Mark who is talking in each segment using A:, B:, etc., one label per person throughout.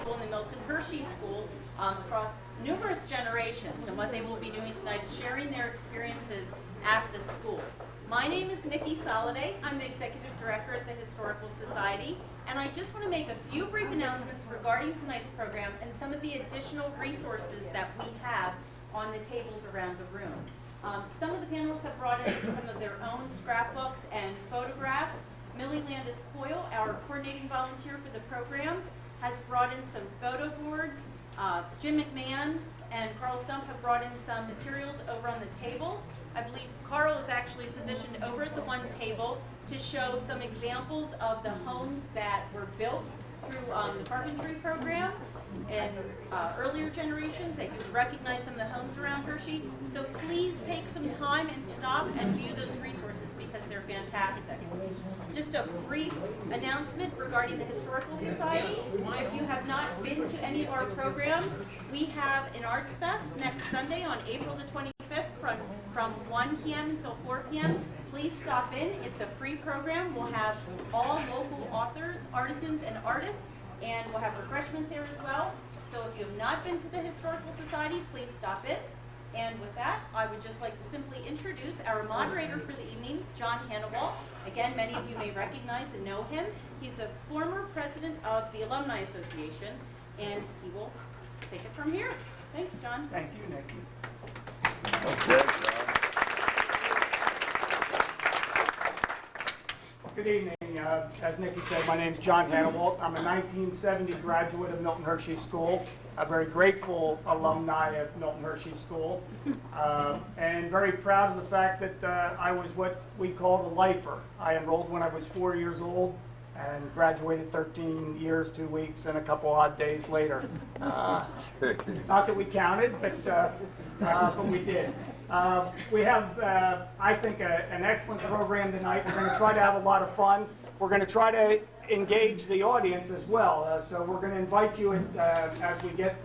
A: School and the Milton Hershey School across numerous generations. And what they will be doing tonight is sharing their experiences at the school. My name is Nikki Soliday. I'm the Executive Director at the Historical Society, and I just want to make a few brief announcements regarding tonight's program and some of the additional resources that we have on the tables around the room. Some of the panelists have brought in some of their own scrapbooks and photographs. Millie Landis-Coyle, our coordinating volunteer for the programs, has brought in some photo boards. Jim McMahon and Carl Stump have brought in some materials over on the table. I believe Carl is actually positioned over at the one table to show some examples of the homes that were built through the carpentry program in earlier generations, that you recognize some of the homes around Hershey. So please take some time and stop and view those resources because they're fantastic. Just a brief announcement regarding the Historical Society. If you have not been to any of our programs, we have an Arts Fest next Sunday on April the 25th from 1 p.m. until 4 p.m. Please stop in. It's a free program. We'll have all local authors, artisans, and artists, and we'll have refreshments there as well. So if you have not been to the Historical Society, please stop in. And with that, I would just like to simply introduce our moderator for the evening, John Hannibal. Again, many of you may recognize and know him. He's a former president of the Alumni Association, and he will take it from here. Thanks, John.
B: Thank you, Nikki.
C: Okay,
B: Good evening. As Nikki said, my name is John Hannibal. I'm a 1970 graduate of Milton Hershey School, a very grateful alumni of Milton Hershey School, and very proud of the fact that I was what we call the lifer. I enrolled when I was 4 years old and graduated 13 years, 2 weeks, and a couple odd days later. Not that we counted, but we did. We have, I think, an excellent program tonight. We're going to try to have a lot of fun. We're going to try to engage the audience as well. So we're going to invite you, as we get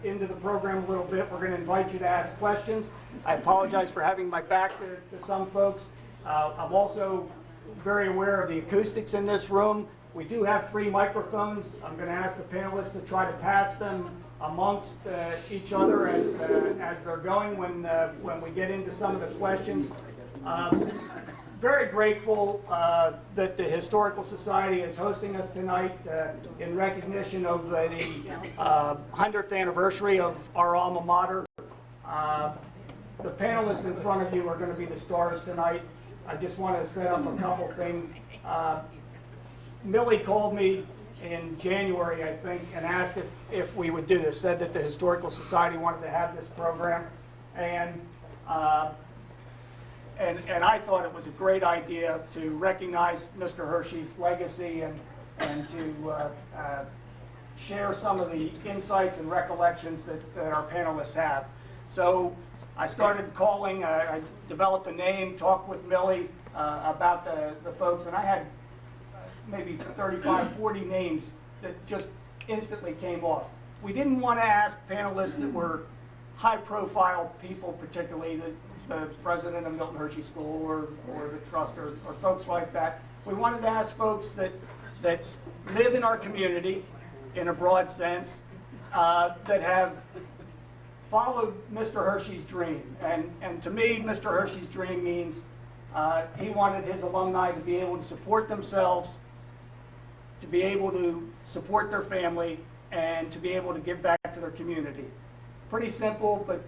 B: into the program a little bit, we're going to invite you to ask questions. I apologize for having my back to some folks. I'm also very aware of the acoustics in this room. We do have 3 microphones. I'm going to ask the panelists to try to pass them amongst each other as they're going when we get into some of the questions. Very grateful that the Historical Society is hosting us tonight in recognition of the 100th anniversary of our alma mater. The panelists in front of you are going to be the stars tonight. I just want to set up a couple things. Millie called me in January, I think, and asked if we would do this, said that the Historical Society wanted to have this program, and I thought it was a great idea to recognize Mr. Hershey's legacy and to share some of the insights and recollections that our panelists have. So I started calling, I developed a name, talked with Millie about the folks, and I had maybe 35, 40 names that just instantly came off. We didn't want to ask panelists that were high-profile people, particularly the president of Milton Hershey School or the trust or folks like that. We wanted to ask folks that live in our community in a broad sense, that have followed Mr. Hershey's dream. And to me, Mr. Hershey's dream means he wanted his alumni to be able to support themselves, to be able to support their family, and to be able to give back to their community. Pretty simple, but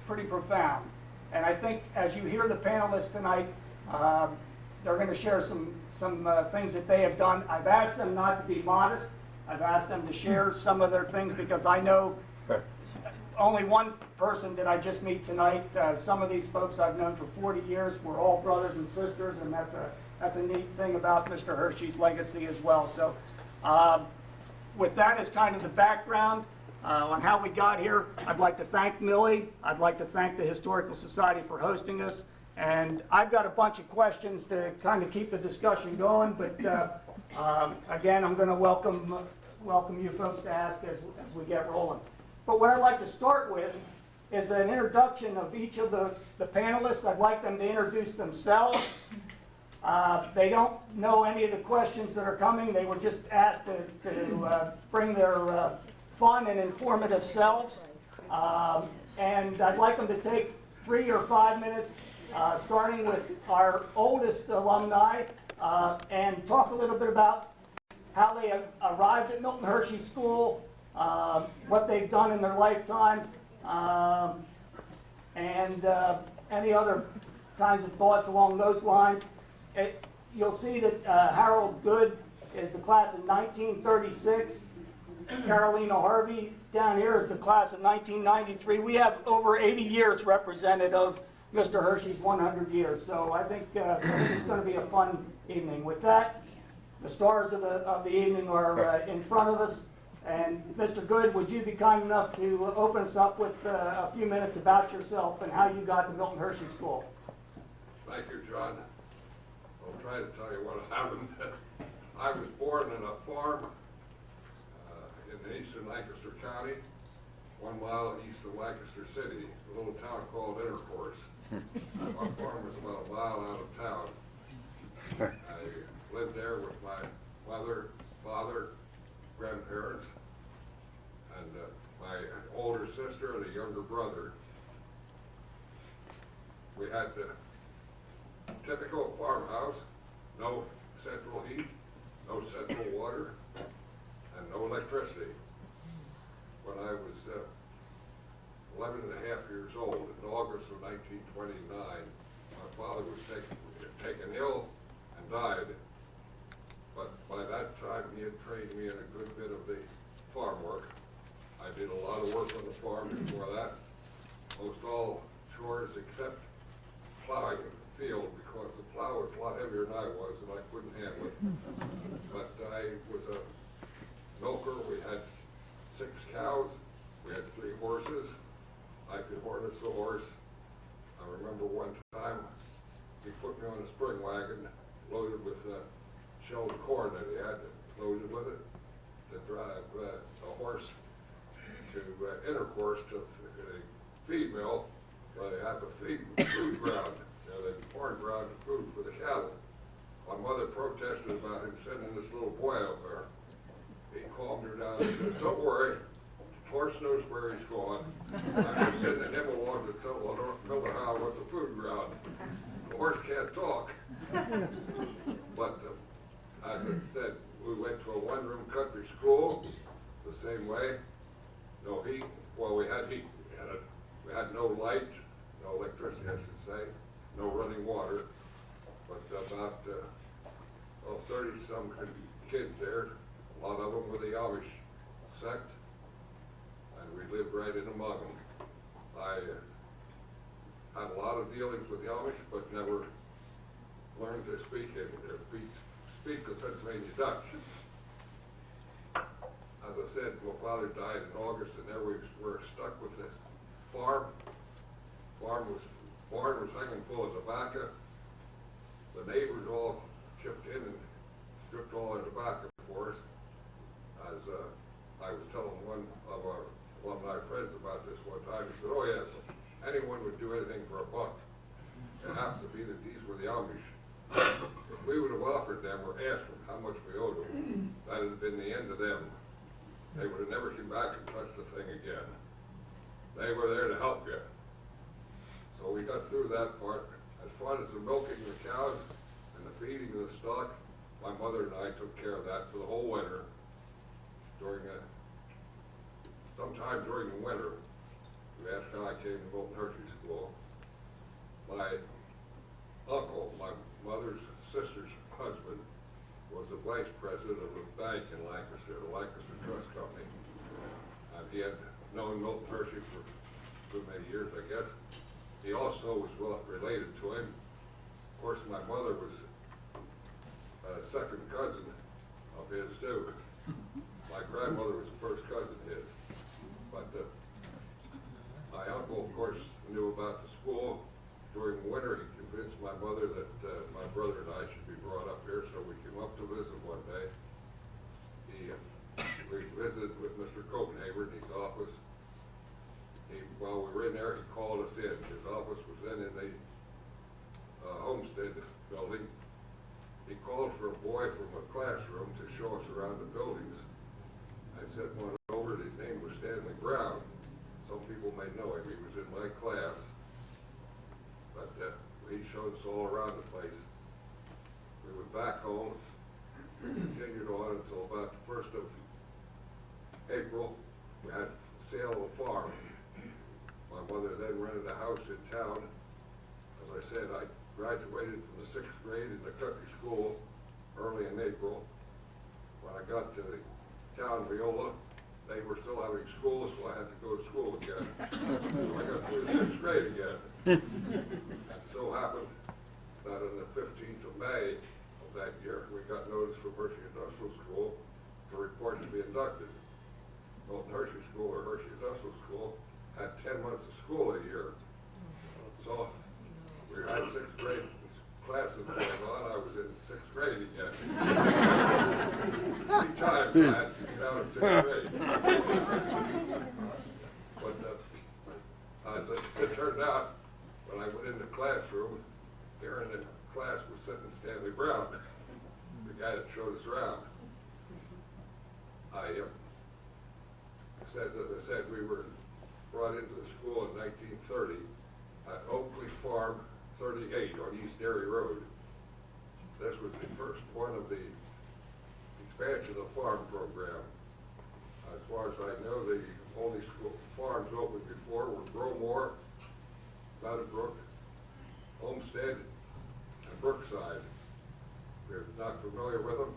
B: pretty profound. And I think as you hear the panelists tonight, they're going to share some things that they have done. I've asked them not to be modest. I've asked them to share some of their things because I know only one person did I just meet tonight. Some of these folks I've known for 40 years. We're all brothers and sisters, and that's a neat thing about Mr. Hershey's legacy as well. So with that as kind of the background on how we got here, I'd like to thank Millie. I'd like to thank the Historical Society for hosting us. And I've got a bunch of questions to kind of keep the discussion going, but again, I'm going to welcome you folks to ask as we get rolling. But what I'd like to start with is an introduction of each of the panelists. I'd like them to introduce themselves. They don't know any of the questions that are coming. They were just asked to bring their fun and informative selves. And I'd like them to take 3 or 5 minutes, starting with our oldest alumni, and talk a little bit about how they arrived at Milton Hershey School, what they've done in their lifetime, and any other kinds of thoughts along those lines. You'll see that Harold Good is the class of 1936. Carolina Harvey down here is the class of 1993. We have over 80 years represented of Mr. Hershey's 100 years. So I think it's going to be a fun evening. With that, the stars of the evening are in front of us. And Mr. Good, would you be kind enough to open us up with a few minutes about yourself and how you got to Milton Hershey School?
D: Thank you, John. I'll try to tell you what happened. I was born in a farm in eastern Lancaster County, 1 mile east of Lancaster City, a little town called Intercourse. Our farm was about 1 mile out of town. I lived there with my mother, father, grandparents, and my older sister and a younger brother. We had the typical farmhouse, no central heat, no central water, and no electricity. When I was 11 and a half years old, in August of 1929, my father was taken ill and died. But by that time, he had trained me in a good bit of the farm work. I did a lot of work on the farm before that, most all chores except plowing the field, because the plow was a lot heavier than I was, and I couldn't handle it. But I was a milker. We had 6 cows. We had 3 horses. I could harness a horse. I remember one time he put me on a spring wagon loaded with shelled corn that he had loaded with it to drive a horse to Intercourse to a feed mill where they have a food ground. You know, they corn ground food for the cattle. My mother protested about him sending this little boy up there. He calmed her down and said, "Don't worry, the horse knows where he's going. I'm just sending him along to tell the how what the food ground. The horse can't talk." But as I said, we went to a 1-room country school the same way. No heat. Well, we had heat. We had no light, no electricity, I should say, no running water. But about 30-some kids there. A lot of them were the Amish sect, and we lived right in among them. I had a lot of dealings with the Amish, but never learned to speak the Pennsylvania Dutch. As I said, my father died in August, and there we were stuck with this farm. Barn was hanging full of tobacco. The neighbors all chipped in and stripped all our tobacco for us. As I was telling one of our alumni friends about this one time, he said, "Oh yes, anyone would do anything for $1. It happened to be that these were the Amish. If we would have offered them or asked them how much we owed them, that would have been the end of them. They would have never come back and touched the thing again. They were there to help you." So we got through that part. As far as the milking the cows and the feeding of the stock, my mother and I took care of that for the whole winter. Sometime during the winter, you asked how I came to Milton Hershey School. My uncle, my mother's sister's husband, was the vice president of a bank in Lancaster, the Lancaster Trust Company. And he had known Milton Hershey for so many years, I guess. He also was well related to him. Of course, my mother was a second cousin of his too. My grandmother was the first cousin of his. But my uncle, of course, knew about the school. During winter, he convinced my mother that my brother and I should be brought up here, so we came up to visit one day. We visited with Mr. Copenhagen in his office. While we were in there, he called us in. His office was then in the Homestead building. He called for a boy from a classroom to show us around the buildings. I sent one over. His name Brown. Some people may know him. He was in my class. But he showed us all around the place. We went back home, continued on until about the 1st of April. We had sale of a farm. My mother then rented a house in town. As I said, I graduated from the 6th grade in the country school early in April. When I got to the town, Viola, they were still having school, so I had to go to school again. So I got through the 6th grade again. And so happened that on the 15th of May of that year, we got notice from Hershey Industrial School to report to be inducted. Milton Hershey School or Hershey Industrial School had 10 months of school a year. So we had 6th grade classes going on. I was in 6th grade again. 3 times I had to get out of 6th grade. But as it turned out, when I went in the classroom, there in the class was sitting Stanley Brown, the guy that showed us around. As I said, we were brought into the school in 1930 at Oakley Farm 38 on East Dairy Road. This was the first one of the expansion of the farm program. As far as I know, the only farms open before were Growmore, Meadowbrook, Homestead, and Brookside. If you're not familiar with them,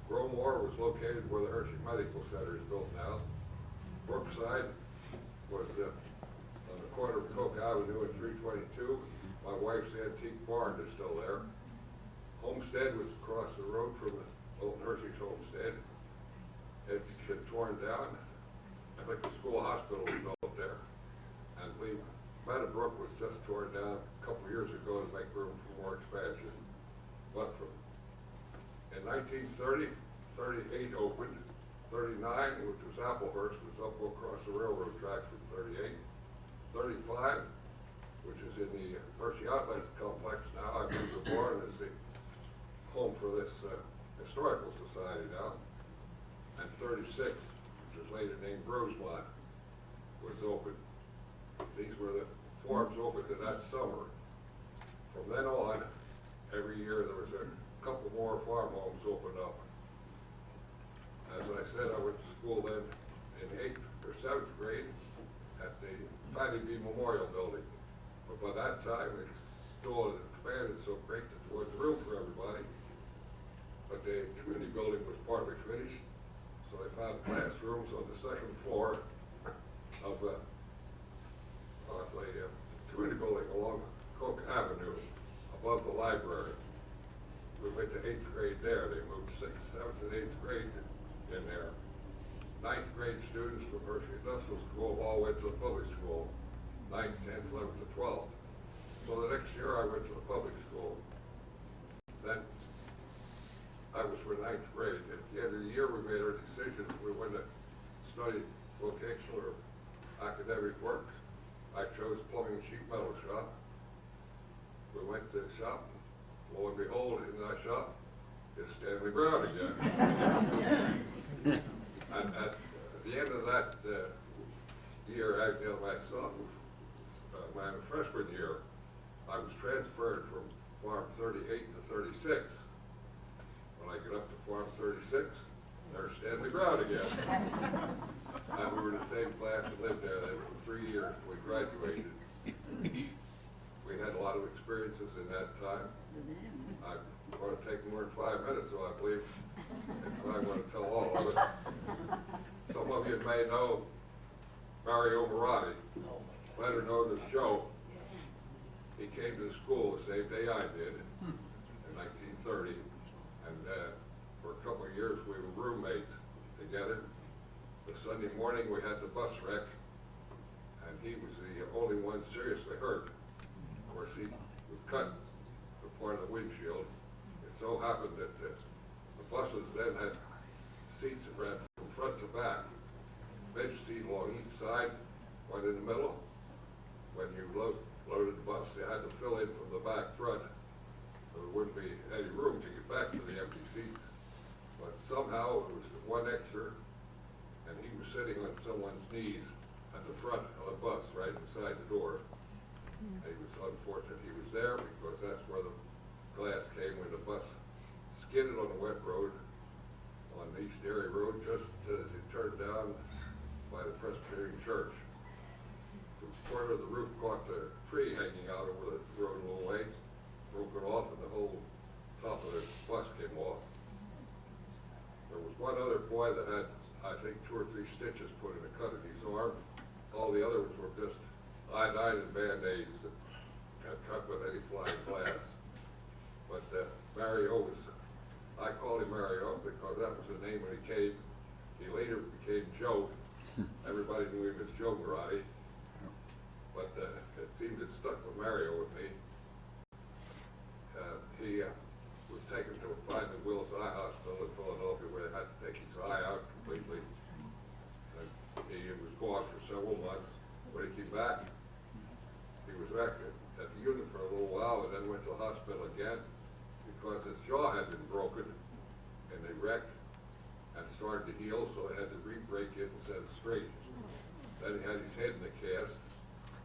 D: Growmore was located where the Hershey Medical Center is built now. Brookside was on the corner of Coke Avenue and 322. My wife's antique barn is still there. Homestead was across the road from the old Hershey's homestead. It's been torn down. I think the school hospital was built there. And Meadowbrook was just torn down a couple years ago to make room for more expansion. But in 1930, 38 opened. 39, which was Applehurst, was up across the railroad tracks from 38. 35, which is in the Hershey Outlets complex now. I believe the barn is the home for this historical society now. And 36, which was later named Rosemont, was open. These were the farms opened in that summer. From then on, every year there was a couple more farm homes opened up. As I said, I went to school then in 8th or 7th grade at the Patty B. Memorial Building. But by that time, the school had expanded so great that there wasn't room for everybody. But the community building was partly finished, so they found classrooms on the 2nd floor of the community building along Coke Avenue, above the library. We went to 8th grade there. They moved 6th, 7th, and 8th grade in there. 9th grade students from Hershey Industrial School all went to the public school. 9th, 10th, 11th, and 12th. So the next year I went to the public school. Then I was for 9th grade. At the end of the year we made our decisions. We went to study vocational or academic work. I chose plumbing and sheet metal shop. We went to the shop. Lo and behold, in that shop is Stanley Brown again. And at the end of that year, my freshman year, I was transferred from Farm 38 to 36. When I get up to Farm 36, there's Stanley Brown again. And we were in the same class and lived there then for 3 years till we graduated. We had a lot of experiences in that time. I'm going to take more than 5 minutes, so I believe, if I want to tell all of it. Some of you may know Mario Marotti, better known as Joe. He came to the school the same day I did in 1930, and for a couple of years we were roommates together. The Sunday morning we had the bus wreck, and he was the only one seriously hurt. Of course, he was cut for part of the windshield. It so happened that the buses then had seats that ran from front to back. Bench seat along each side, one in the middle. When you loaded the bus, you had to fill in from the back front. So there wouldn't be any room to get back to the empty seats. But somehow it was one extra and he was sitting on someone's knees at the front of the bus, right inside the door. And he was unfortunate he was there because that's where the glass came when the bus skidded on the wet road on East Erie Road, just as it turned down by the Presbyterian Church. The part of the roof caught the tree hanging out over the road a little ways, broke it off, and the whole top of the bus came off. There was one other boy that had, I think, 2 or 3 stitches put in a cut in his arm. All the others were just iodine and Band-Aids that got cut with any flying glass. But Mario was, I called him Mario because that was the name when he came. He later became Joe. Everybody knew him as Joe Marotti. But it seemed it stuck with Mario with me. He was taken to a Fineman Willis Eye Hospital in Philadelphia where they had to take his eye out completely. He was gone for several months. When he came back, he was back at the unit for a little while and then went to the hospital again because his jaw had been broken in the wreck and started to heal, so they had to re-break it and set it straight. Then he had his head in the cast.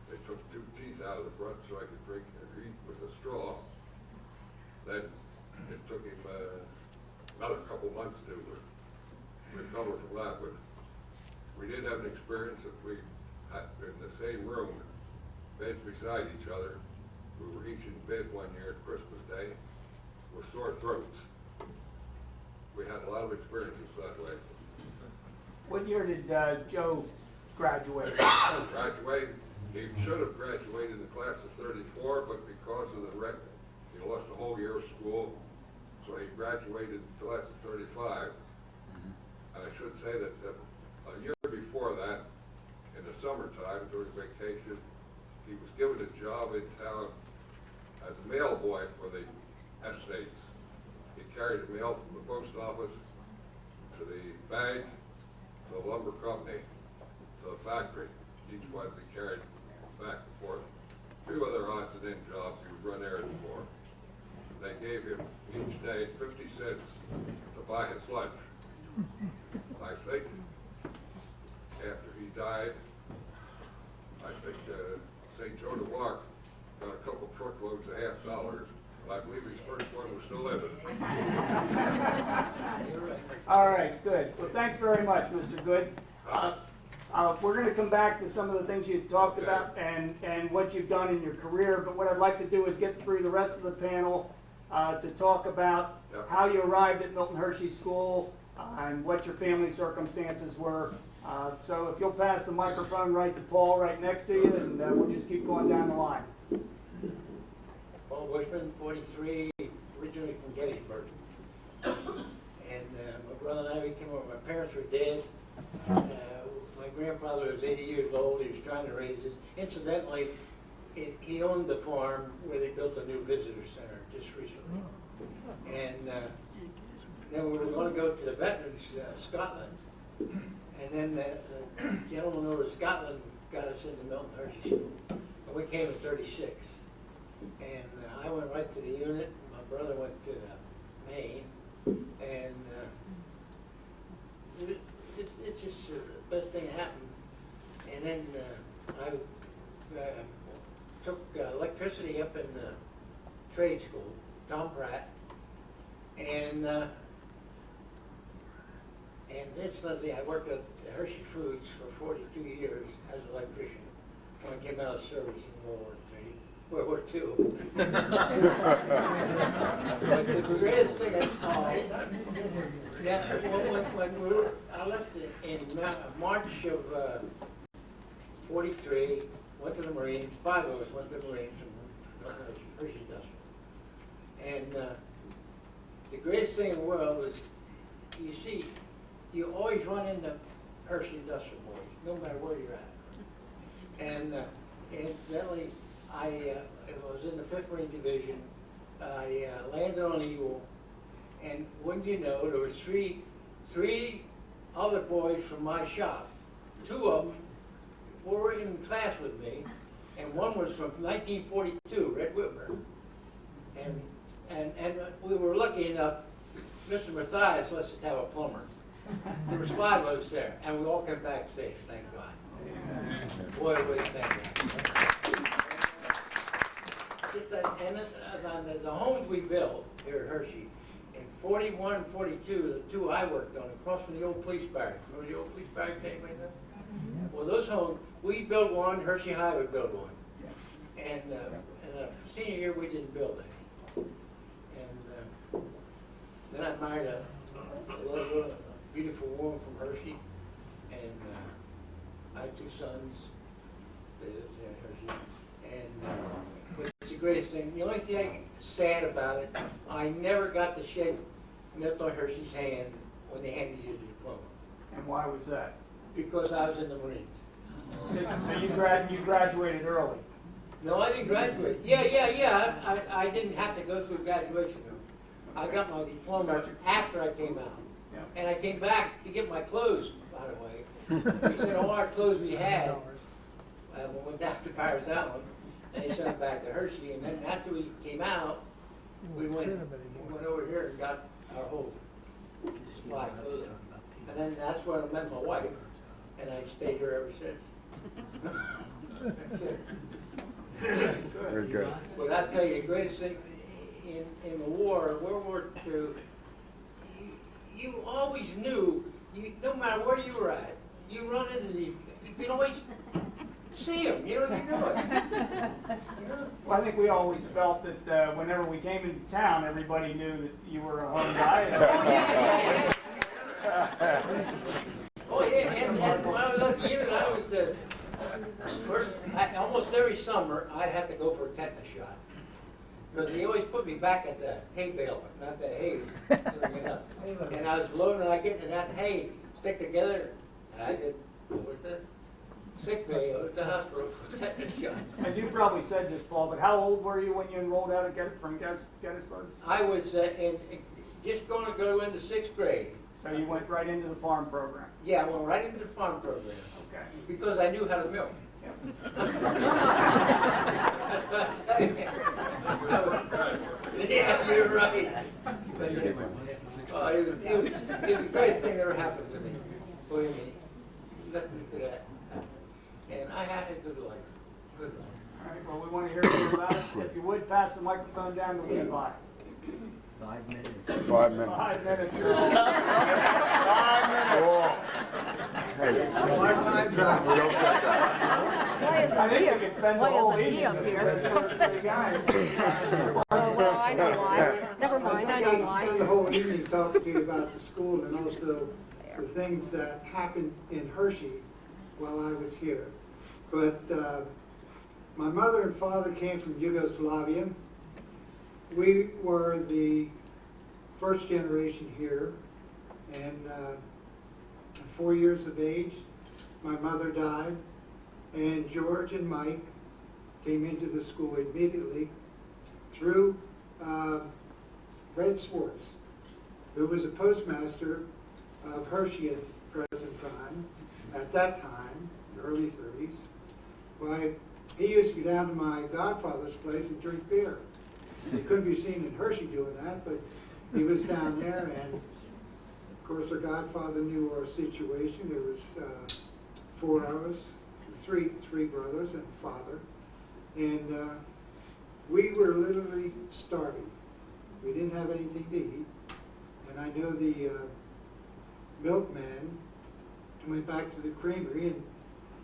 D: They took 2 teeth out of the front so I could drink and eat with a straw. Then it took him another couple months to recover from that, but we did have an experience that we had in the same room, beds beside each other. We were each in bed one year at Christmas Day with sore throats. We had a lot of experiences that way.
B: What year did Joe graduate?
D: Graduate, he should have graduated in the class of 34, but because of the wreck, he lost a whole year of school, so he graduated in the class of 35. And I should say that a year before that, in the summertime, during vacation, he was given a job in town as a mail boy for the estates. He carried the mail from the post office to the bank, to the lumber company, to the factory. Each one he carried back and forth. 2 other odds and end jobs he would run errands for. They gave him each day 50 cents to buy his lunch. I think after he died, I think St. Joan of Arc got a couple truckloads of $half, but I believe his first one was still living.
B: All right, good. Well, thanks very much, Mr. Good. We're going to come back to some of the things you talked about and what you've done in your career, but what I'd like to do is get through the rest of the panel to talk about how you arrived at Milton Hershey School and what your family circumstances were. So if you'll pass the microphone right to Paul right next to you, and we'll just keep going down the line.
E: Paul Bushman, 43, originally from Gettysburg. And my brother and I, we came over. My parents were dead. My grandfather was 80 years old. He was trying to raise us. Incidentally, he owned the farm where they built a new visitor center just recently. And then we were going to go to the veterans, Scotland. And then the gentleman over in Scotland got us into Milton Hershey School. And we came at 36. And I went right to the unit. My brother went to Maine. And it's just the best thing that happened. And then I took electricity up in the trade school, Tom Pratt. And it's nothing. I worked at Hershey Foods for 42 years as an electrician when I came out of service in World War II. But the greatest thing I left in March of 43, went to the Marines. 5 of us went to the Marines from Hershey Industrial. And the greatest thing in the world is, you see, you always run into Hershey Industrial boys, no matter where you're at. And incidentally, I was in the 5th Marine Division. I landed on Eagle, and wouldn't you know, there was three other boys from my shop. 2 of them were in class with me, and one was from 1942, Red Whitmer. And we were lucky enough, Mr. Mathias lets us have a plumber. There was 5 of us there, and we all came back safe, thank God. Boy, we thank God. Just that, and the homes we built here at Hershey, in 41 and 42, the 2 I worked on, across from the old police barracks. Remember the old police barracks, anybody know? Well, those homes, we built one, Hershey High would build one. And in the senior year, we didn't build any. And then I married a little beautiful woman from Hershey, and I had 2 sons. They lived here in Hershey. And it's the greatest thing. The only thing sad about it, I never got to shake Milton Hershey's hand when they handed you the diploma.
B: And why was that?
E: Because I was in the Marines.
B: So you graduated early.
E: No, I didn't graduate. Yeah. I didn't have to go through graduation. I got my diploma after I came out.
B: Yeah.
E: And I came back to get my clothes, by the way. We said all our clothes we had, we went down to Paris Island, and they sent them back to Hershey. And then after we came out, we went over here and got our whole supply of clothing. And then that's where I met my wife, and I stayed here ever since. That's it.
C: Very good.
E: But I tell you, the greatest thing in the war, World War II, you always knew, no matter where you were at, you run into these, you could always see them, you know what I mean? You know?
B: Well, I think we always felt that whenever we came into town, everybody knew that you were a home guy.
E: Oh, yeah, and when I was at the unit, I was, almost every summer, I'd have to go for a tetanus shot. Because they always put me back at the hay baler, not the hay. And I was loading, and I get in that hay, stick together, and I did, with the sick bay, at the hospital for tetanus shot.
B: And you probably said this, Paul, but how old were you when you enrolled out from Gettysburg?
E: I was just going to go into 6th grade.
B: So you went right into the farm program.
E: Yeah, I went right into the farm program.
B: Okay.
E: Because I knew how to milk. That's what I'm saying. Yeah, you're right. Oh, it was the greatest thing that ever happened to me. Believe me. Nothing to that. And I had a good life. Good life.
B: All right, well, we want to hear more about it. If you would, pass the microphone down to Levi.
C: 5 minutes.
B: 5 minutes. 5 minutes.
C: My time's up. Don't say that.
F: Why isn't
B: I think
F: he
B: we could spend the
F: Why
B: whole
F: isn't
B: evening
F: he up
B: with
F: here?
B: those three guys.
F: Oh, well, I know why. Never mind, I know
G: I spend the
F: why.
G: whole evening talking to you about the school and also the things that happened in Hershey while I was here. But my mother and father came from Yugoslavia. We were the first generation here, and at 4 years of age, my mother died, and George and Mike came into the school immediately through Red Swartz, who was a postmaster of Hershey at the present time, at that time, the early 30s. Why, he used to go down to my godfather's place and drink beer. He couldn't be seen in Hershey doing that, but he was down there, and of course our godfather knew our situation. There was 4 of us, three brothers and a father, and we were literally starving. We didn't have anything to eat, and I know the milkman went back to the creamery, and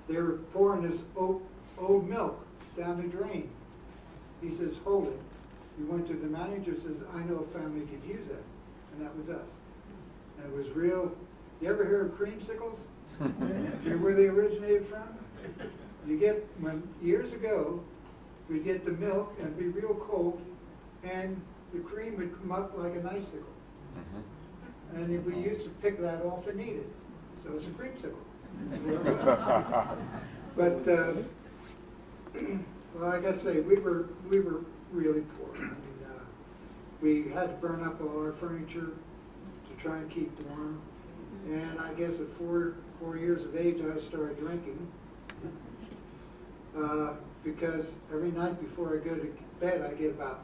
G: they were pouring this old milk down the drain. He says, "Hold it." He went to the manager, says, "I know a family could use that," and that was us. And it was real. You ever hear of creamsicles? Do you know where they originated from? Years ago, we'd get the milk and it'd be real cold, and the cream would come up like an icicle. And we used to pick that off and eat it. So it's a creamsicle. But well, like I say, we were really poor. I mean, we had to burn up all our furniture to try and keep warm. And I guess at 4 years of age, I started drinking because every night before I go to bed, I get about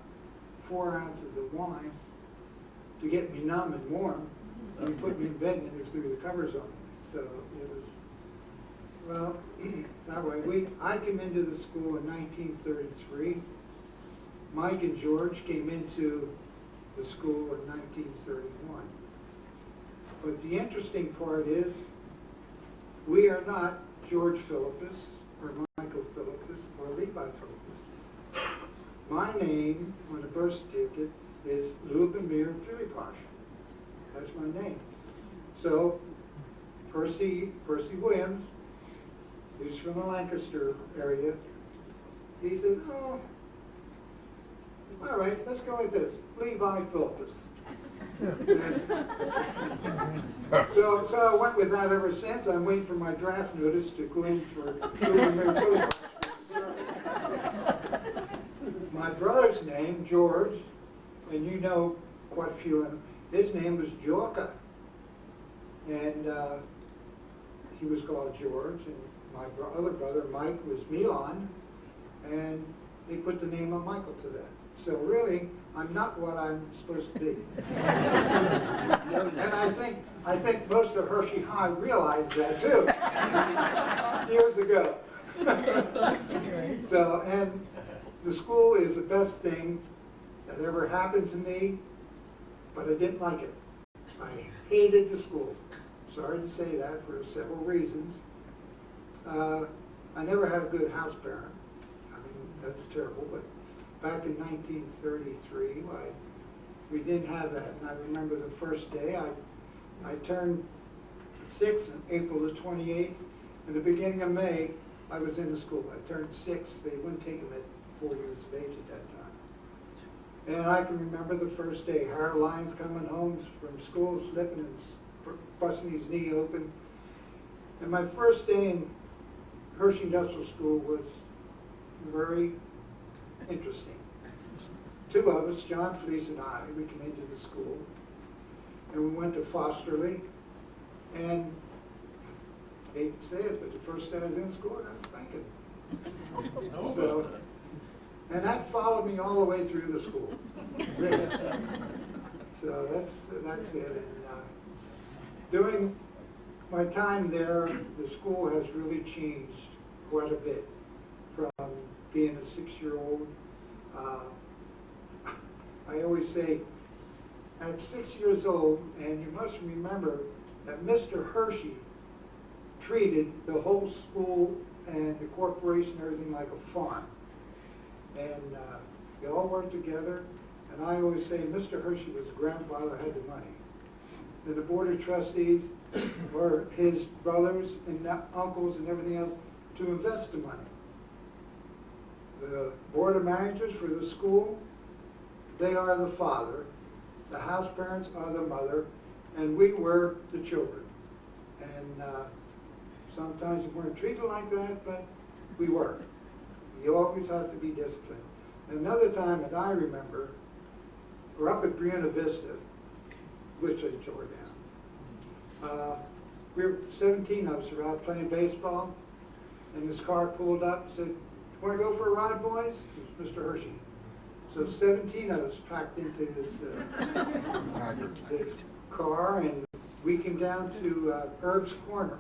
G: 4 ounces of wine to get me numb and warm. He put me in bed and he threw the covers on me. So it was, well, that way. I came into the school in 1933. Mike and George came into the school in 1931. But the interesting part is, we are not George Philippus or Michael Philippus or Levi Philippus. My name on the birth certificate is Lubomir Filiposh. That's my name. So Percy Williams, who's from the Lancaster area, he said, oh, all right, let's go with this, Levi Philippus. So I went with that ever since. I'm waiting for my draft notice to go in for Lubomir Filiposh. My brother's name, George, and you know quite a few of them, his name was Joka. And he was called George, and my other brother, Mike, was Milan, and they put the name of Michael to that. So really, I'm not what I'm supposed to be. And I think most of Hershey High realized that too, years ago. So, and the school is the best thing that ever happened to me, but I didn't like it. I hated the school. Sorry to say that for several reasons. I never had a good house parent. I mean, that's terrible, but back in 1933, we didn't have that. And I remember the first day, I turned 6 on April the 28th. In the beginning of May, I was in the school. I turned 6. They wouldn't take him at 4 years of age at that time. And I can remember the first day, Harold Lyons coming home from school, slipping and busting his knee open. And my first day in Hershey Industrial School was very interesting. Two of us, John Fleece and I, we came into the school, and we went to Fosterley, and I hate to say it, but the first day I was in school, I got spanking. So, and that followed me all the way through the school. Really. So that's it. And during my time there, the school has really changed quite a bit from being a 6-year-old. I always say, at 6 years old, and you must remember that Mr. Hershey treated the whole school and the corporation and everything like a farm. And they all worked together, and I always say Mr. Hershey was the grandfather who had the money. Then the board of trustees were his brothers and uncles and everything else to invest the money. The board of managers for the school, they are the father, the house parents are the mother, and we were the children. And sometimes we weren't treated like that, but we were. You always have to be disciplined. Another time that I remember, we're up at Buena Vista, which they tore down. We were 17 of us were out playing baseball, and this car pulled up and said, "Want to go for a ride, boys?" It was Mr. Hershey. So 17 of us packed into this car, and we came down to Herb's Corner.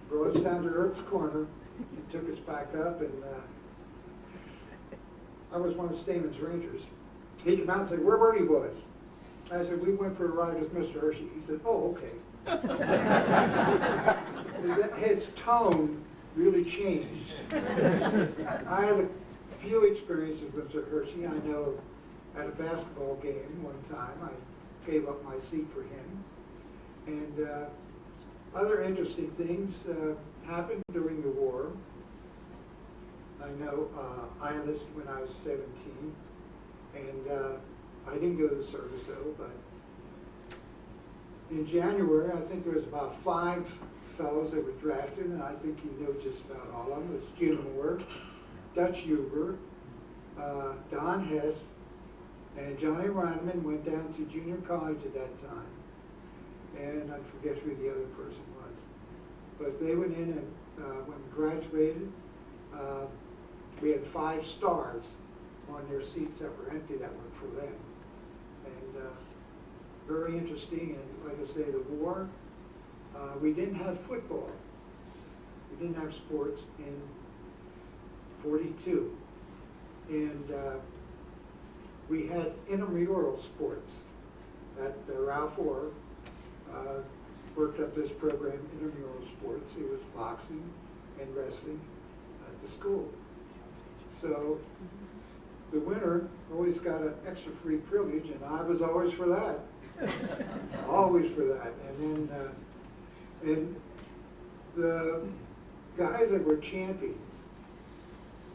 G: Brought us down to Herb's Corner and took us back up, and I was one of Stamen's Rangers. He came out and said, "Where were you boys?" I said, "We went for a ride with Mr. Hershey." He said, "Oh, okay." His tone really changed. I had a few experiences with Mr. Hershey. I know at a basketball game one time I gave up my seat for him. And other interesting things happened during the war. I know I enlisted when I was 17, and I didn't go to the service though, but in January, I think there was about 5 fellows that were drafted, and I think you know just about all of them. It was Jim Moore, Dutch Huber, Don Hess, and Johnny Reinman went down to junior college at that time. And I forget who the other person was. But they went in and when we graduated, we had 5 stars on their seats that were empty that were for them. And very interesting, and like I say, the war, we didn't have football. We didn't have sports in 42. And we had intramural sports at Ralph Orr worked up this program, intramural sports. It was boxing and wrestling at the school. So the winner always got an extra free privilege, and I was always for that. Always for that. And then the guys that were champions,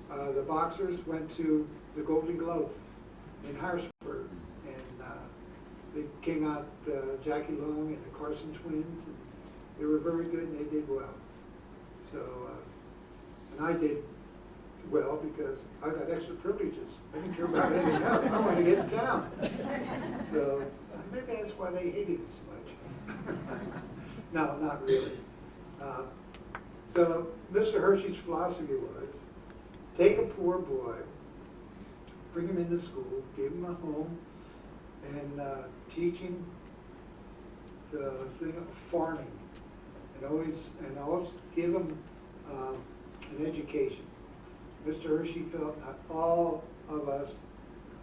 G: the boxers went to the Golden Glove in Harrisburg, and they came out, Jackie Long and the Carson twins, and they were very good and they did well. So, and I did well because I got extra privileges. I didn't care about anything else. I wanted to get in town. So maybe that's why they hated me so much. No, not really. So Mr. Hershey's philosophy was, take a poor boy, bring him into school, give him a home, and teach him the thing of farming, and always give him an education. Mr. Hershey felt that all of us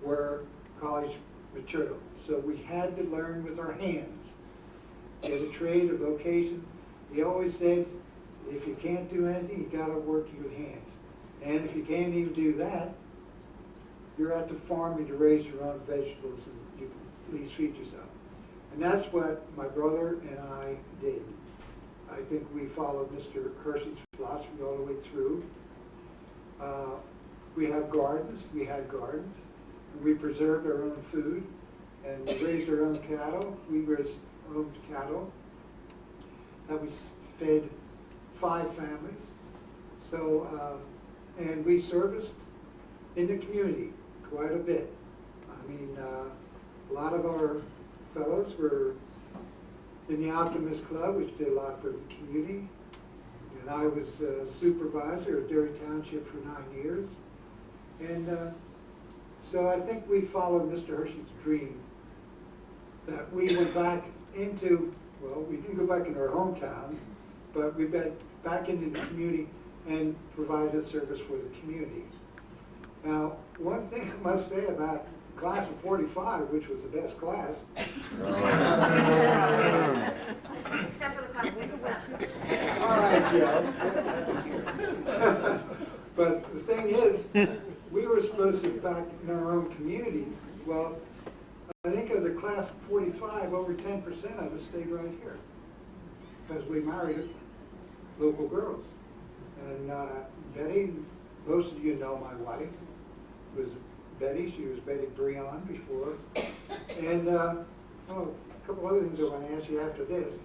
G: were college material, so we had to learn with our hands. Get a trade, a vocation. He always said, if you can't do anything, you got to work your hands. And if you can't even do that, you're at the farm and you raise your own vegetables and you can at least feed yourself. And that's what my brother and I did. I think we followed Mr. Hershey's philosophy all the way through. We had gardens, and we preserved our own food, and we raised our own cattle. We raised our own cattle that we fed 5 families. So, and we serviced in the community quite a bit. I mean, a lot of our fellows were in the Optimist Club, which did a lot for the community. And I was supervisor of Dairy Township for 9 years. And so I think we followed Mr. Hershey's dream that we went back into, well, we didn't go back into our hometowns, but we went back into the community and provided a service for the community. Now, one thing I must say about the class of 45, which was the best class.
H: Except for the class of 87.
G: All right, Joe. But the thing is, we were supposed to be back in our own communities. Well, I think of the class of 45, over 10% of us stayed right here because we married local girls. And Betty, most of you know my wife, was Betty. She was Betty Breon before. And a couple other things I want to ask you after this.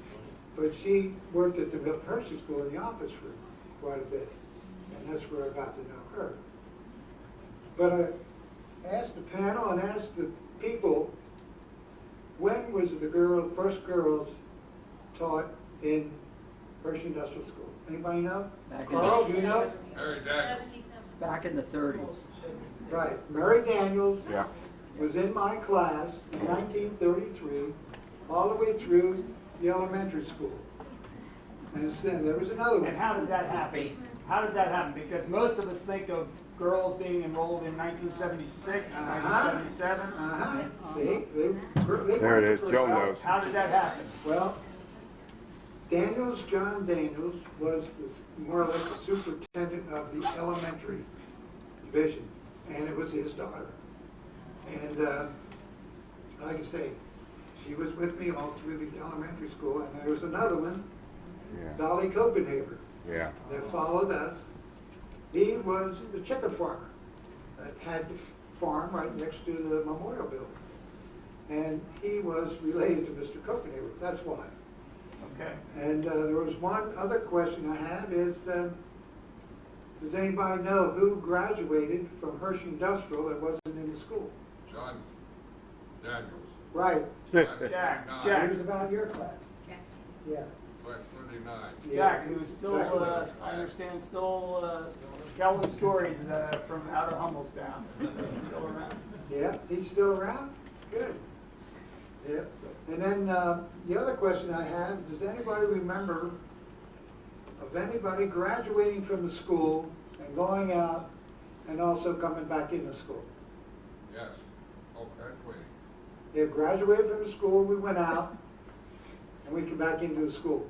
G: But she worked at the Milton Hershey School in the office for quite a bit. And that's where I got to know her. But I asked the panel and asked the people, when was the first girls taught in Hershey Industrial School? Anybody know? Carl, do you know?
D: Mary Daniels.
C: Back in the 30s.
G: Right. Mary Daniels was in my class in 1933, all the way through the elementary school. And then there was another one.
B: And how did that happen? How did that happen? Because most of us think of girls being enrolled in 1976, 1977.
G: See,
I: There it is. Joe knows.
B: How did that happen?
G: Well, John Daniels, was more or less the superintendent of the elementary division, and it was his daughter. And like I say, she was with me all through the elementary school, and there was another one, Dolly Copenhaver, that followed us. He was the chicken farmer that had the farm right next to the memorial building. And he was related to Mr. Copenhaver, that's why.
B: Okay.
G: And there was one other question I have is, does anybody know who graduated from Hershey Industrial that wasn't in the school?
D: John Daniels.
G: Right.
B: Jack.
G: He was about your class. Yeah.
D: Class 39.
B: Jack, who's still, I understand, still telling stories from out of Hummelstown. Still around.
G: Yeah, he's still around? Good. Yeah. And then the other question I have, does anybody remember of anybody graduating from the school and going out and also coming back into school?
D: Yes. Oh, graduating.
G: They graduated from the school, we went out, and we came back into the school.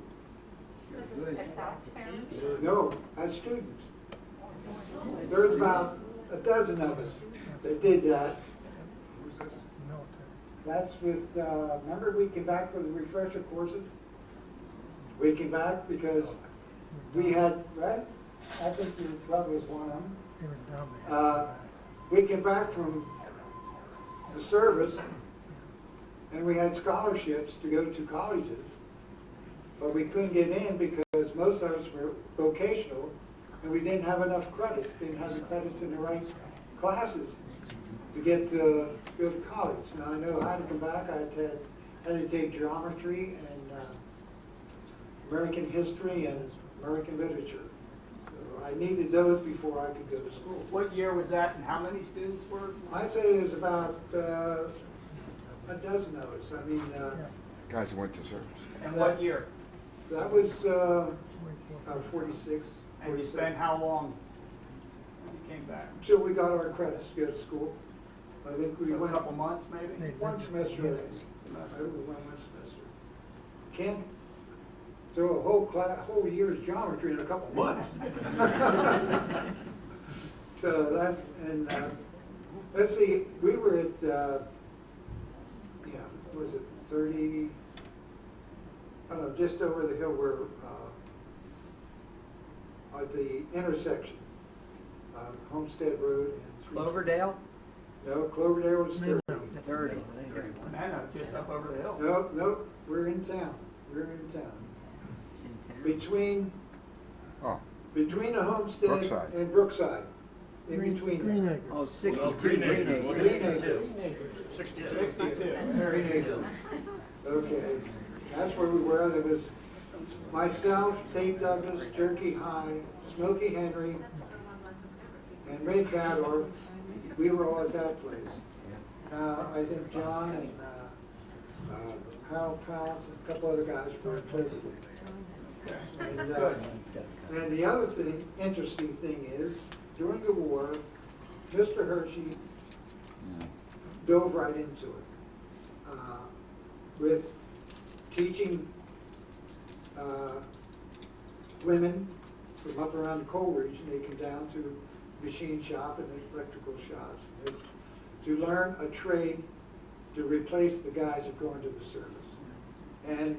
H: This is just us parents.
G: No, as students. There's about a dozen of us that did that.
D: Who's this?
G: That's with, remember we came back for the refresher courses? We came back because we had, right? I think your brother was one of them. We came back from the service and we had scholarships to go to colleges, but we couldn't get in because most of us were vocational and we didn't have enough credits, didn't have the credits in the right classes to get to go to college. Now I know I had to come back, I had to take geometry and American history and American literature. So I needed those before I could go to school.
B: What year was that and how many students were?
G: I'd say there's about a dozen of us. I mean,
I: Guys who went to service.
B: And what year?
G: that was 46.
B: And you spent how long when you came back?
G: Until we got our credits to go to school. I think we
B: A
G: went
B: couple months maybe?
G: one semester. I think. I went one semester. Can't throw a whole year's geometry in a couple months. So that's, and let's see, we were at, was it 30, I don't know, just over the hill where, at the intersection of Homestead Road and
C: Cloverdale?
G: No, Cloverdale was 30.
C: 30.
B: Manno, just up over the hill.
G: Nope, we're in town. We're in town. Between
I: Oh,
G: the Homestead
I: Brookside.
G: and Brookside. In between there.
C: Oh, 62 Green Acres.
G: Green Acres.
B: 62.
G: Green Acres. Okay, that's where we were. There was myself, Tate Douglas, Jerky High, Smokey Henry, and Ray Fador. We were all at that place. I think John and Harold Pounce and a couple other guys were in place. And the other thing, interesting thing is, during the war, Mr. Hershey dove right into it with teaching women from up around the coal region. They come down to machine shop and electrical shops to learn a trade to replace the guys that go into the service. And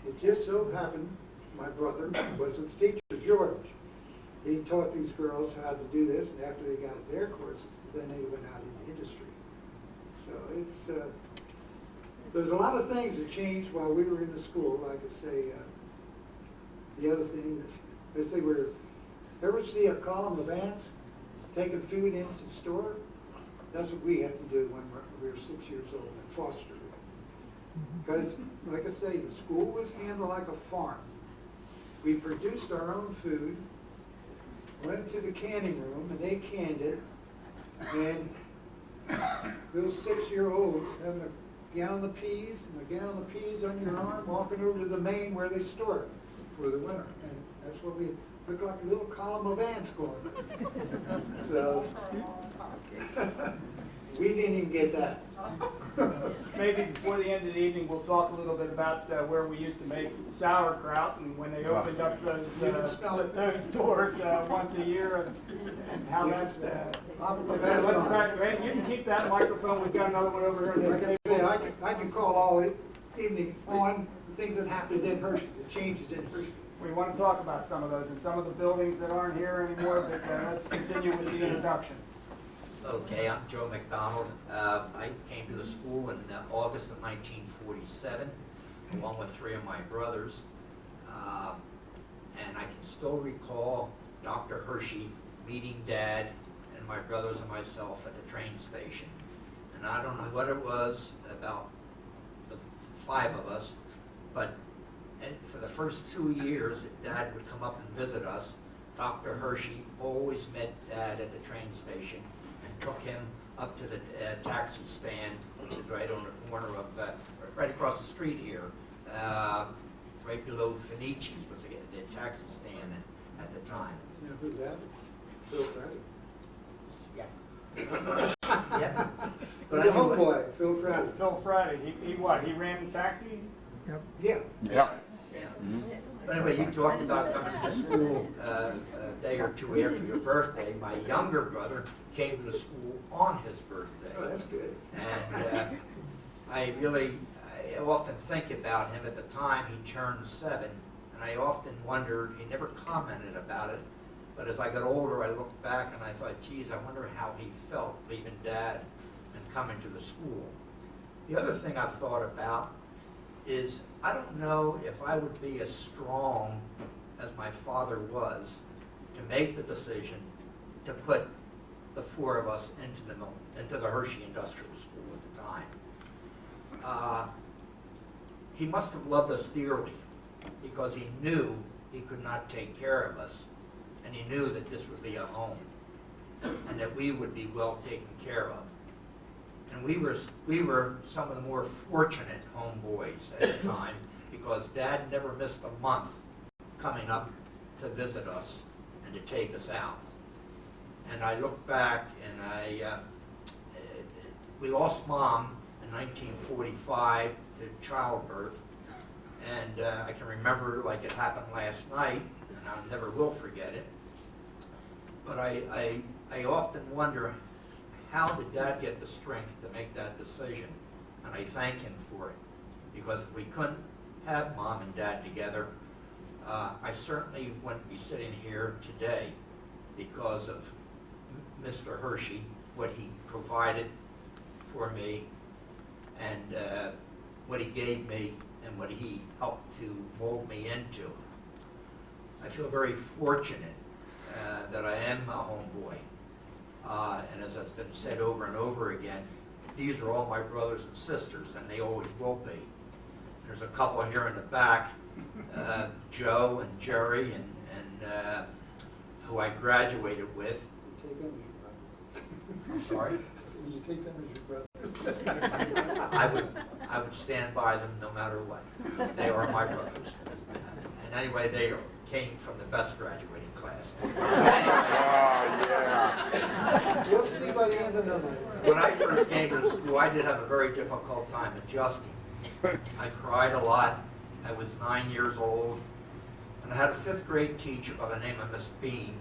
G: it just so happened, my brother was his teacher, George. He taught these girls how to do this, and after they got their courses, then they went out in the industry. So it's, there's a lot of things that changed while we were in the school. Like I say, the other thing that they say, ever see a column of ants taking food into the store? That's what we had to do when we were 6 years old and fostered it. Because, like I say, the school was handled like a farm. We produced our own food, went to the canning room, and they canned it. And those 6-year-olds having a gallon of peas and a gallon of peas on your arm, walking over to the main where they store it for the winter. And that's what we looked like, a little column of ants going. So we didn't even get that.
B: Maybe before the end of the evening, we'll talk a little bit about where we used to make sauerkraut and when they opened up those
G: You can smell it.
B: those doors once a year and how that's. You can keep that microphone. We've got another one over here.
G: Like I say, I can call all evening on the things that happened in Hershey, the changes in Hershey.
B: We want to talk about some of those and some of the buildings that aren't here anymore, but let's continue with the introductions.
J: Okay, I'm Joe McDonald. I came to the school in August of 1947, along with 3 of my brothers. And I can still recall Dr. Hershey meeting Dad and my brothers and myself at the train station. And I don't know what it was about the 5 of us, but for the first 2 years that Dad would come up and visit us, Dr. Hershey always met Dad at the train station and took him up to the taxi stand, which is right on the corner of right across the street here, right below Finici's was the taxi stand at the time.
G: You know who that is? Phil Freddy.
J: Yeah. Yeah.
G: He's a homeboy, Phil Freddy.
B: Phil Friday, he what, he ran the taxi?
G: Yeah.
I: Yeah.
J: Yeah. But anyway, you talked about coming to school a day or two after your birthday. My younger brother came to school on his birthday.
G: Oh, that's good.
J: And I often think about him. At the time he turned 7, and I often wondered, he never commented about it, but as I got older I looked back and I thought, geez, I wonder how he felt leaving Dad and coming to the school. The other thing I've thought about is, I don't know if I would be as strong as my father was to make the decision to put the 4 of us into the Hershey Industrial School at the time. He must have loved us dearly because he knew he could not take care of us, and he knew that this would be a home and that we would be well taken care of. And we were some of the more fortunate homeboys at the time because Dad never missed a month coming up to visit us and to take us out. And I look back and we lost Mom in 1945 to childbirth, and I can remember like it happened last night, and I never will forget it. But I often wonder, how did Dad get the strength to make that decision? And I thank him for it, because if we couldn't have Mom and Dad together, I certainly wouldn't be sitting here today because of Mr. Hershey, what he provided for me, and what he gave me, and what he helped to mold me into. I feel very fortunate that I am a homeboy. And as has been said over and over again, these are all my brothers and sisters, and they always will be. There's a couple here in the back, Joe and Jerry, and who I graduated with.
G: You take them as your brother.
J: I'm sorry?
G: You take them as your brother.
J: I would stand by them no matter what. They are my brothers. And anyway, they came from the best graduating class.
I: Yeah.
G: You'll see by the end of the night.
J: When I first came to school, I did have a very difficult time adjusting. I cried a lot. I was 9 years old. And I had a 5th grade teacher by the name of Miss Bean,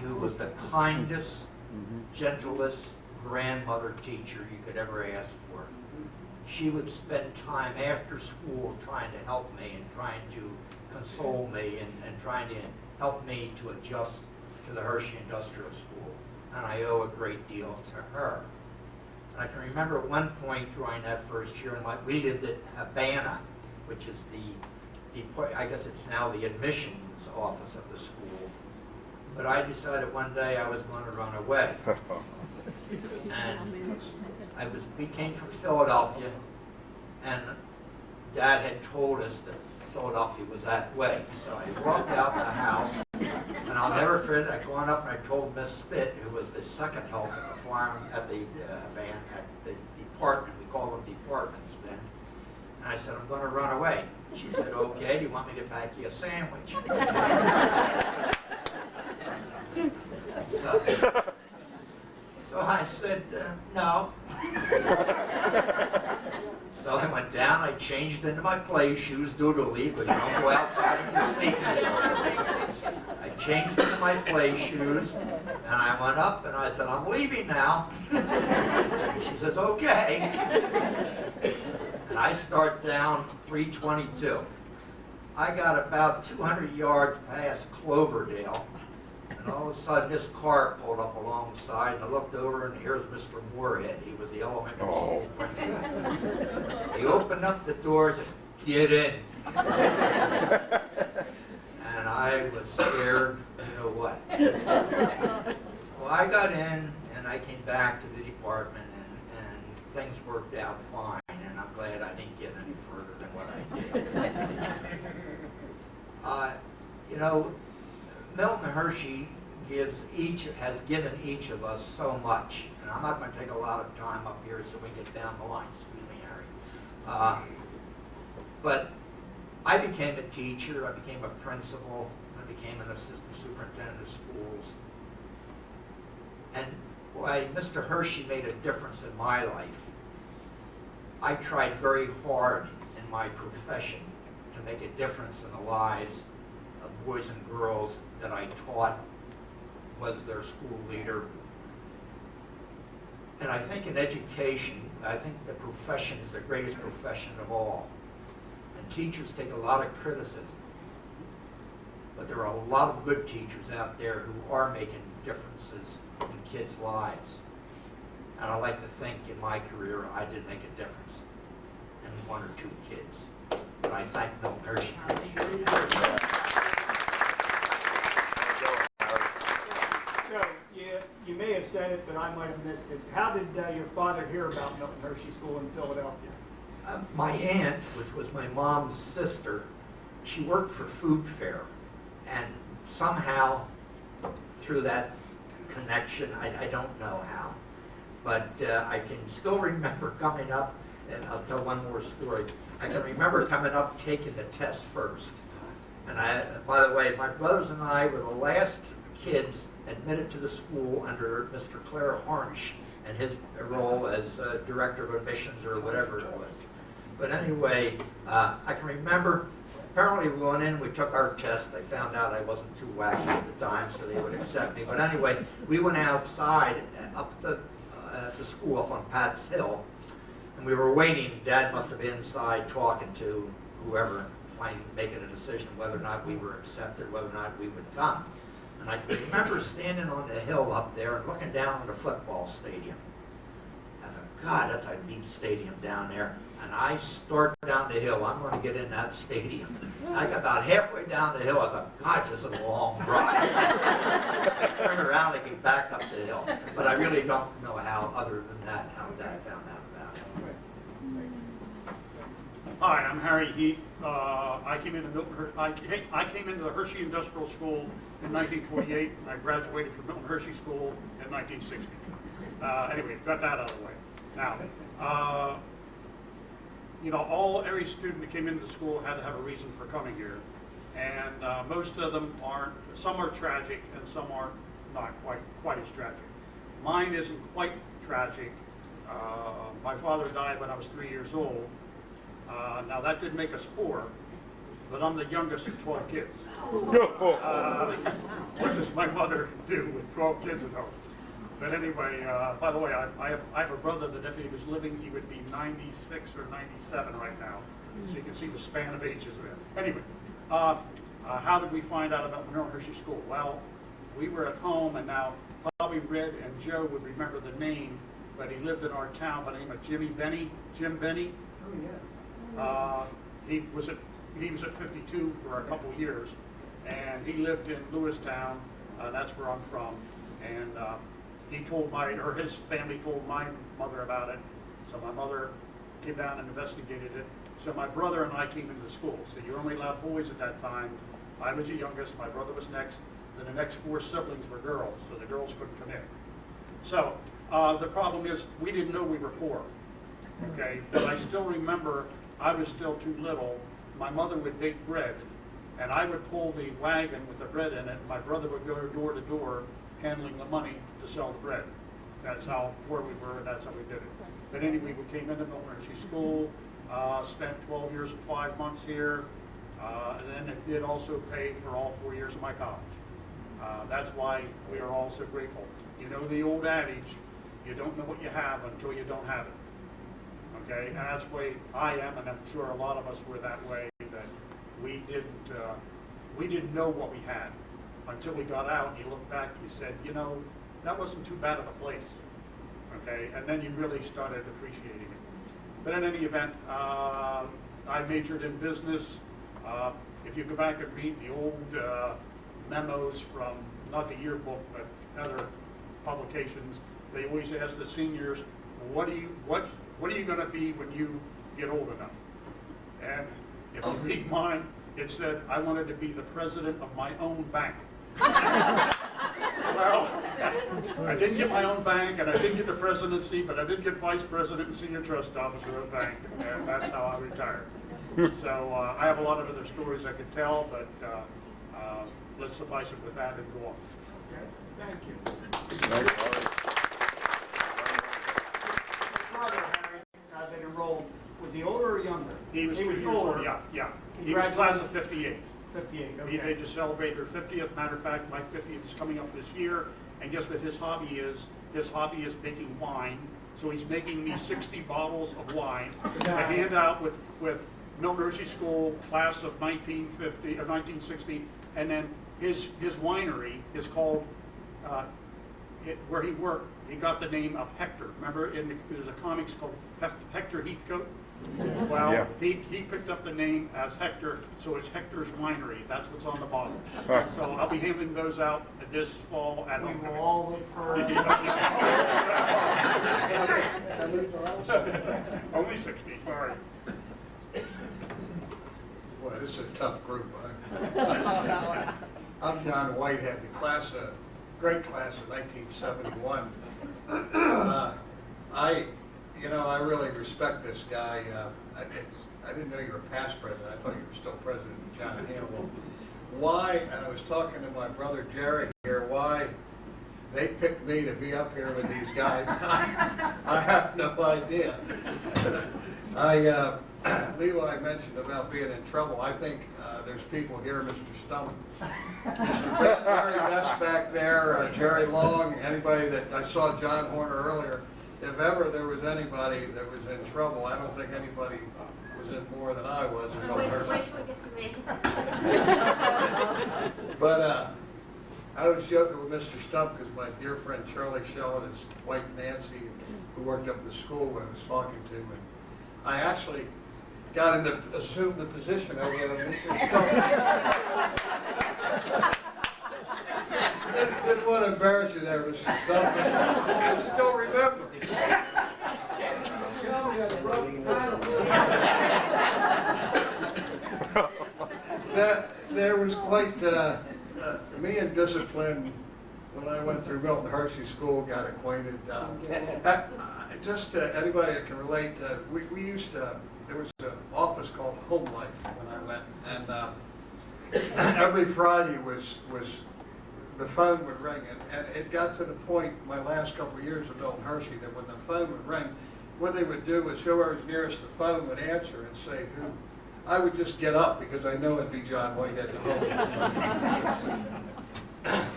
J: who was the kindest, gentlest grandmother teacher you could ever ask for. She would spend time after school trying to help me and trying to console me and trying to help me to adjust to the Hershey Industrial School. And I owe a great deal to her. And I can remember at one point during that first year, we lived at Habana, which is I guess it's now the admissions office of the school. But I decided one day I was going to run away. And we came from Philadelphia, and Dad had told us that Philadelphia was that way. So I walked out the house, and I'll never forget, I'd gone up and I told Miss Spitt, who was the second help at the farm, at the department, we call them departments then, and I said, I'm going to run away. She said, okay, do you want me to pack you a sandwich? So I said, no. So I went down, I changed into my play shoes, doodly, but you don't go outside in your sneakers. I changed into my play shoes, and I went up and I said, I'm leaving now. She says, okay. And I start down 322. I got about 200 yards past Cloverdale, and all of a sudden this car pulled up alongside, and I looked over, and here's Mr. Moorhead. He was the elementary school principal. He opened up the doors and, get in. And I was scared, you know what. Well, I got in, and I came back to the department, and things worked out fine, and I'm glad I didn't get any further than what I did. You know, Milton Hershey has given each of us so much, and I'm not going to take a lot of time up here so we get down the line. Excuse me, Harry. But I became a teacher, I became a principal, I became an assistant superintendent of schools. And why Mr. Hershey made a difference in my life, I tried very hard in my profession to make a difference in the lives of boys and girls that I taught, was their school leader. And I think in education, I think the profession is the greatest profession of all. And teachers take a lot of criticism. But there are a lot of good teachers out there who are making differences in kids' lives. And I like to think in my career I did make a difference in one or two kids. But I thank Milton Hershey for being here.
B: So, you may have said it, but I might have missed it. How did your father hear about Milton Hershey School in Philadelphia?
J: My aunt, which was my mom's sister, she worked for Food Fair. And somehow, through that connection, I don't know how, but I can still remember coming up, and I'll tell one more story. I can remember coming up taking the test first. And by the way, my brothers and I were the last kids admitted to the school under Mr. Claire Harnish and his role as director of admissions or whatever it was. But anyway, I can remember, apparently we went in, we took our test, they found out I wasn't too wacky at the time, so they would accept me. But anyway, we went outside up at the school up on Pat's Hill, and we were waiting. Dad must have been inside talking to whoever, making a decision whether or not we were accepted, whether or not we would come. And I can remember standing on the hill up there and looking down on the football stadium. I thought, God, that's a neat stadium down there. And I start down the hill. I'm going to get in that stadium. I got about halfway down the hill. I thought, God, this is a long drive. I turned around and came back up the hill. But I really don't know how, other than that, how Dad found out about it.
C: Hi, I'm Harry Heath. I came into the Hershey Industrial School in 1948, and I graduated from Milton Hershey School in 1960. Anyway, got that out of the way. Now, every student that came into the school had to have a reason for coming here, and most of them aren't. Some are tragic, and some are not quite as tragic. Mine isn't quite tragic. My father died when I was 3 years old. Now that did make us poor, but I'm the youngest of 12 kids. What does my mother do with 12 kids at home? But anyway, by the way, I have a brother that if he was living, he would be 96 or 97 right now. So you can see the span of ages there. Anyway, how did we find out about Milton Hershey School? Well, we were at home, and now probably Red and Joe would remember the name, but he lived in our town by the name of Jim Benny.
G: Oh, yeah.
C: He was at 52 for a couple years, and he lived in Lewistown. That's where I'm from, and his family told my mother about it. So my mother came down and investigated it. So my brother and I came into school. So you're only allowed boys at that time. I was the youngest. My brother was next. Then the next 4 siblings were girls, so the girls couldn't come in. So the problem is we didn't know we were poor. Okay, but I still remember I was still too little. My mother would bake bread, and I would pull the wagon with the bread in it. My brother would go door to door handling the money to sell the bread. That's how poor we were, and that's how we did it. But anyway, we came into Milton Hershey School, spent 12 years and 5 months here, and then it did also pay for all 4 years of my college. That's why we are all so grateful. You know the old adage, you don't know what you have until you don't have it. Okay, and that's the way I am, and I'm sure a lot of us were that way, that we didn't know what we had until we got out, and you look back and you said, that wasn't too bad of a place. Okay, and then you really started appreciating it. But in any event, I majored in business. If you go back and read the old memos from, not the yearbook, but other publications, they always ask the seniors, what are you going to be when you get old enough? And if you read mine, it said I wanted to be the president of my own bank. Well, I didn't get my own bank, and I didn't get the presidency, but I did get vice president and senior trust officer of the bank, and that's how I retired. So I have a lot of other stories I could tell, but let's suffice it with that and go on.
B: Okay, thank you.
I: Thanks, Harvey.
B: Brother, Henry, that enrolled, was he older or younger?
C: He was 2 years old, yeah. He was
B: Congratulations.
C: class of 58.
B: 58,
C: They
B: okay.
C: just celebrated their 50th. Matter of fact, my 50th is coming up this year. And guess what his hobby is? His hobby is making wine. So he's making me 60 bottles of wine to hand out with Milton Hershey School, class of 1950 or 1960. And then his winery is called, where he worked, he got the name of Hector. Remember, there's a comics called Hector Heathcote? Well,
I: Yeah.
C: he picked up the name as Hector, so it's Hector's Winery. That's what's on the bottle. So I'll be handing those out this fall at
B: We will
C: homecoming.
B: all look for.
C: Only 60, sorry.
K: Well, this is a tough group. I'm John Whitehead, the great class of 1971. I really respect this guy. I didn't know you were past president. I thought you were still president, John Hannibal. Why, and I was talking to my brother Jerry here, why they picked me to be up here with these guys, I have no idea. Levi mentioned about being in trouble. I think there's people here, Mr. Stump, Mr. Larry Best back there, Jerry Long, anybody that, I saw John Horner earlier. If ever there was anybody that was in trouble, I don't think anybody was in more than I was. In
H: Wait
K: Milton Hershey.
H: till we get to me.
K: But I was joking with Mr. Stump because my dear friend Charlie Shell and his wife Nancy, who worked up at the school I was talking to, and I actually got him to assume the position over Mr. Stump. Didn't want to embarrass you there, Mr. Stump. I still remember. There was quite me and discipline when I went through Milton Hershey School, got acquainted. Anybody that can relate, we used to, there was an office called Home Life when I went, and every Friday was the phone would ring, and it got to the point, my last couple of years of Milton Hershey, that when the phone would ring, what they would do is whoever was nearest the phone would answer and say who. I would just get up because I know it'd be John Whitehead the home.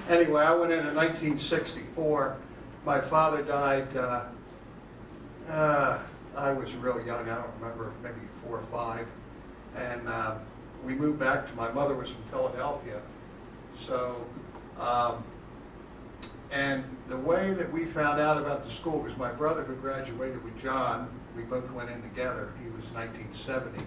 K: Anyway, I went in 1964. My father died, I was real young, I don't remember, maybe 4 or 5. And we moved back to, my mother was from Philadelphia. So, and the way that we found out about the school was my brother who graduated with John, we both went in together, he was 1970.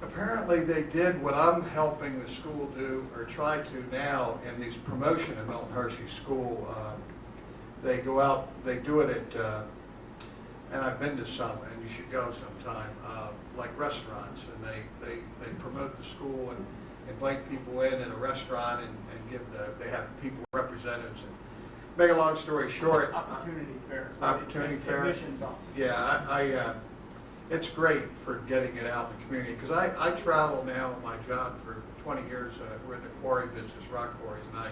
K: Apparently they did what I'm helping the school do, or try to now, in these promotion at Milton Hershey School. They go out, they do it at, and I've been to some, and you should go sometime, like restaurants, and they promote the school and invite people in a restaurant and give they have people representatives. And make a long story short,
B: Opportunity fairs.
K: Opportunity fair.
B: Admissions office.
K: Yeah, it's great for getting it out in the community, because I travel now in my job for 20 years. We're in the quarry business, rock quarries, and I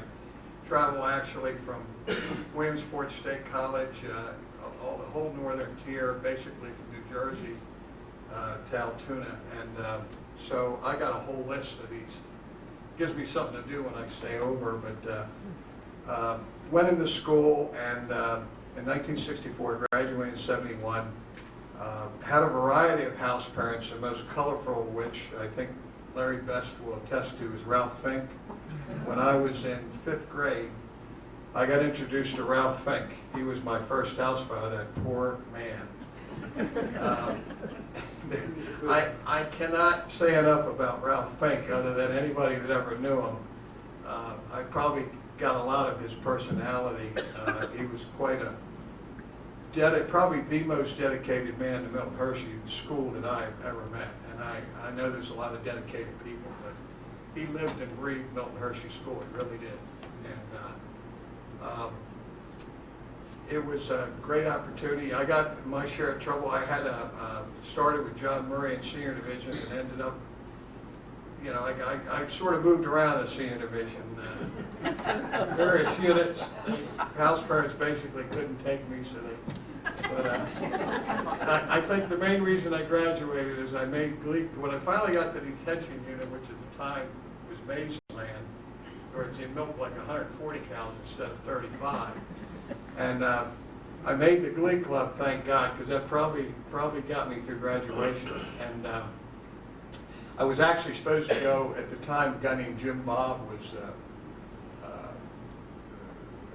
K: travel actually from Williamsport State College, all the whole northern tier, basically from New Jersey to Altoona, and so I got a whole list of these. Gives me something to do when I stay over, but went into school, and in 1964, graduated in 71. Had a variety of house parents, the most colorful of which I think Larry Best will attest to is Ralph Fink. When I was in 5th grade, I got introduced to Ralph Fink. He was my first house father, that poor man. I cannot say enough about Ralph Fink other than anybody that ever knew him. I probably got a lot of his personality. He was quite probably the most dedicated man to Milton Hershey School that I've ever met. And I know there's a lot of dedicated people, but he lived and breathed Milton Hershey School. He really did. And it was a great opportunity. I got my share of trouble. I had started with John Murray in senior division and ended up, you know, I sort of moved around the senior division, various units. The house parents basically couldn't take me, so they, but I think the main reason I graduated is I made glee. When I finally got to the detention unit, which at the time was Mazeland, where it's in milk like 140 cows instead of 35. And I made the Glee Club, thank God, because that probably got me through graduation. And I was actually supposed to go, at the time, a guy named Jim Bob was...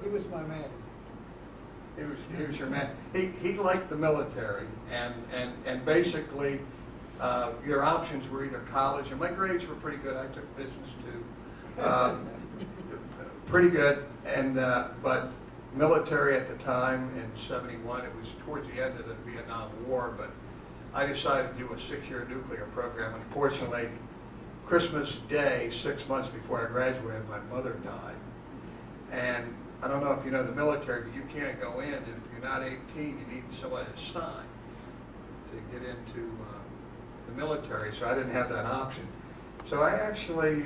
G: He was my man.
K: He was your man. He liked the military, and basically your options were either college, and my grades were pretty good. I took business too. Pretty good, and but military at the time in '71, it was towards the end of the Vietnam War, but I decided to do a 6-year nuclear program. Unfortunately, Christmas Day, 6 months before I graduated, my mother died. And I don't know if you know the military, but you can't go in, and if you're not 18, you need somebody to sign to get into the military, so I didn't have that option. So I actually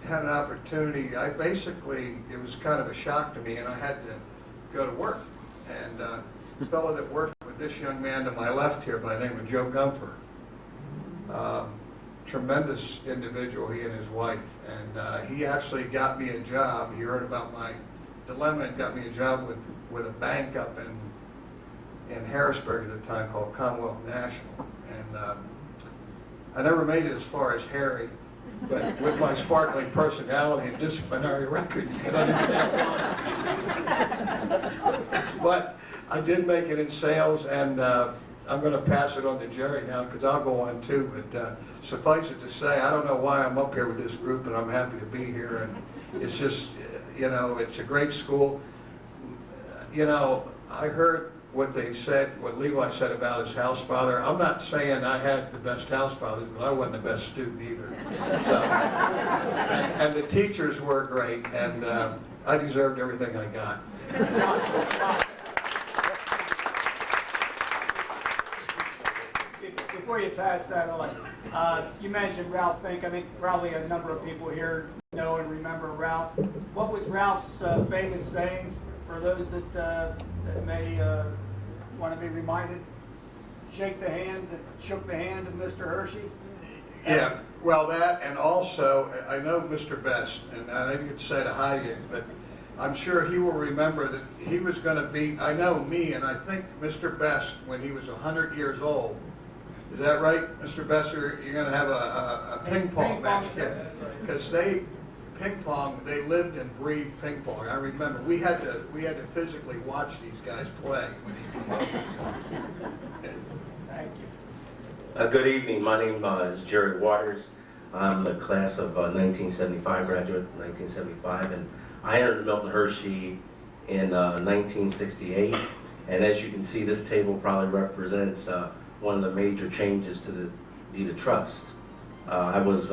K: had an opportunity. I basically, it was kind of a shock to me, and I had to go to work. And the fellow that worked with this young man to my left here by the name of Joe Gumpher, tremendous individual, he and his wife. And he actually got me a job. He heard about my dilemma and got me a job with a bank up in Harrisburg at the time called Commonwealth National. And I never made it as far as Harry, but with my sparkling personality and disciplinary record, you can understand. But I did make it in sales, and I'm going to pass it on to Jerry now because I'll go on too. But suffice it to say, I don't know why I'm up here with this group, and I'm happy to be here. And it's just, you know, it's a great school. You know, I heard what they said, what Levi said about his house father. I'm not saying I had the best house fathers, but I wasn't the best student either. So, and the teachers were great, and I deserved everything I got.
B: Before you pass that on, you mentioned Ralph Fink. I think probably a number of people here know and remember Ralph. What was Ralph's famous saying for those that may want to be reminded? Shook the hand of Mr. Hershey?
K: Yeah, well, that, and also, I know Mr. Best, and I didn't get to say to hi yet, but I'm sure he will remember that he was going to be, I know me, and I think Mr. Best, when he was 100 years old, is that right, Mr. Besser? You're going to have a ping pong match, because ping pong, they lived and breathed ping pong. I remember we had to physically watch these guys play when he came up.
B: Thank you.
L: Good evening. My name is Jerry Waters. I'm the class of 1975, graduate 1975, and I entered Milton Hershey in 1968. And as you can see, this table probably represents one of the major changes to the deed of trust. I was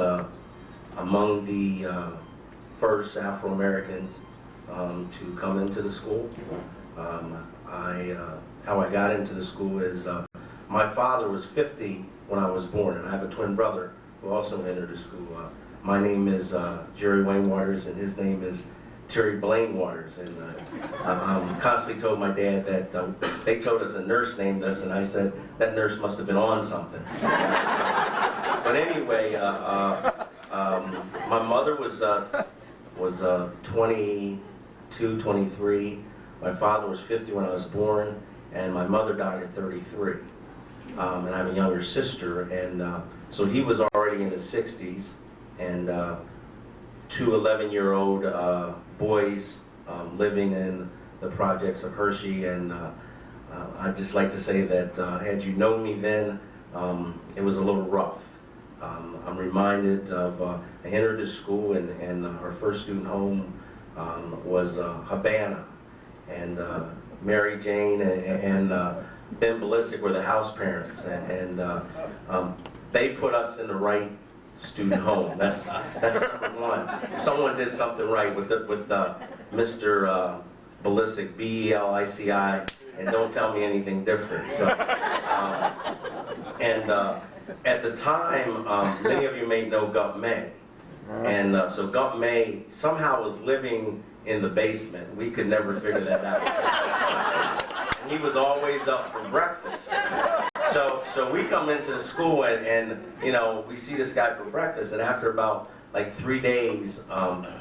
L: among the first Afro-Americans to come into the school. How I got into the school is my father was 50 when I was born, and I have a twin brother who also entered the school. My name is Jerry Wayne Waters, and his name is Terry Blaine Waters. And I constantly told my dad that they told us a nurse named us, and I said that nurse must have been on something. But anyway, my mother was 22, 23. My father was 50 when I was born, and my mother died at 33. And I have a younger sister, and so he was already in his 60s, and two 11-year-old boys living in the projects of Hershey. And I'd just like to say that had you known me then, it was a little rough. I'm reminded of, I entered this school, and our first student home was Havana, and Mary Jane and Ben Ballistic were the house parents, and they put us in the right student home. That's number one. Someone did something right with Mr. Belicic, B-E-L-I-C-I, and don't tell me anything different. So, at the time, many of you may know Gump May. And so Gump May somehow was living in the basement. We could never figure that out. And he was always up for breakfast. So we come into the school and you know, we see this guy for breakfast, and after about like 3 days,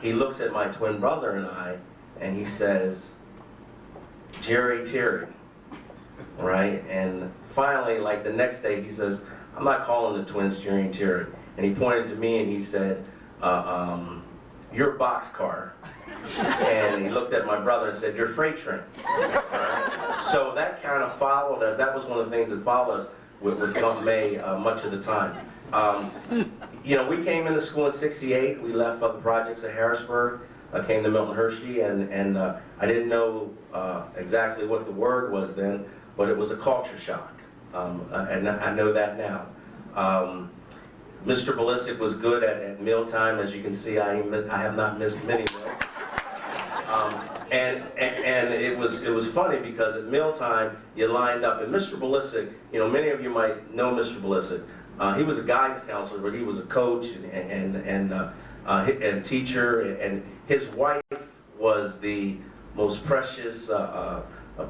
L: he looks at my twin brother and I, and he says, Jerry Terry, right? And finally, like the next day, he says, I'm not calling the twins Jerry and Terry. And he pointed to me and he said, you're boxcar. And he looked at my brother and said, you're freight train. Right? So that kind of followed us. That was one of the things that followed us with Gump May much of the time. You know, we came into school in '68. We left the projects at Harrisburg, came to Milton Hershey, and I didn't know exactly what the word was then, but it was a culture shock. And I know that now. Mr. Belicic was good at mealtime. As you can see, I have not missed many meals. And it was funny because at mealtime you lined up, and Mr. Belicic, you know, many of you might know Mr. Belicic. He was a guidance counselor, but he was a coach and teacher, and his wife was the most precious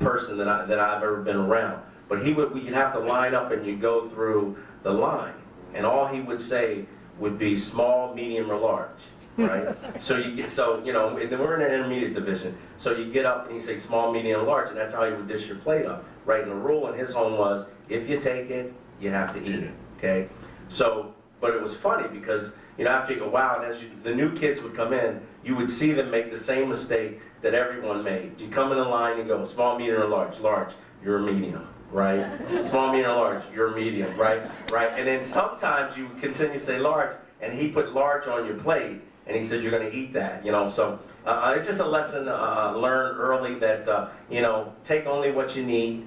L: person that I've ever been around. But you'd have to line up and you'd go through the line, and all he would say would be small, medium, or large, right? So you know, and then we're in an intermediate division. So you get up and he say small, medium, large, and that's how he would dish your plate up, right? And the rule in his home was, if you take it, you have to eat it, okay? So, but it was funny because, you know, after you go, wow, and as the new kids would come in, you would see them make the same mistake that everyone made. You come in the line and go, small, medium, or large? Large, you're a medium, right? Small, medium, or large, you're a medium, right? Right? And then sometimes you continue to say large, and he put large on your plate, and he said, you're going to eat that, you know? So it's just a lesson learned early that, you know, take only what you need,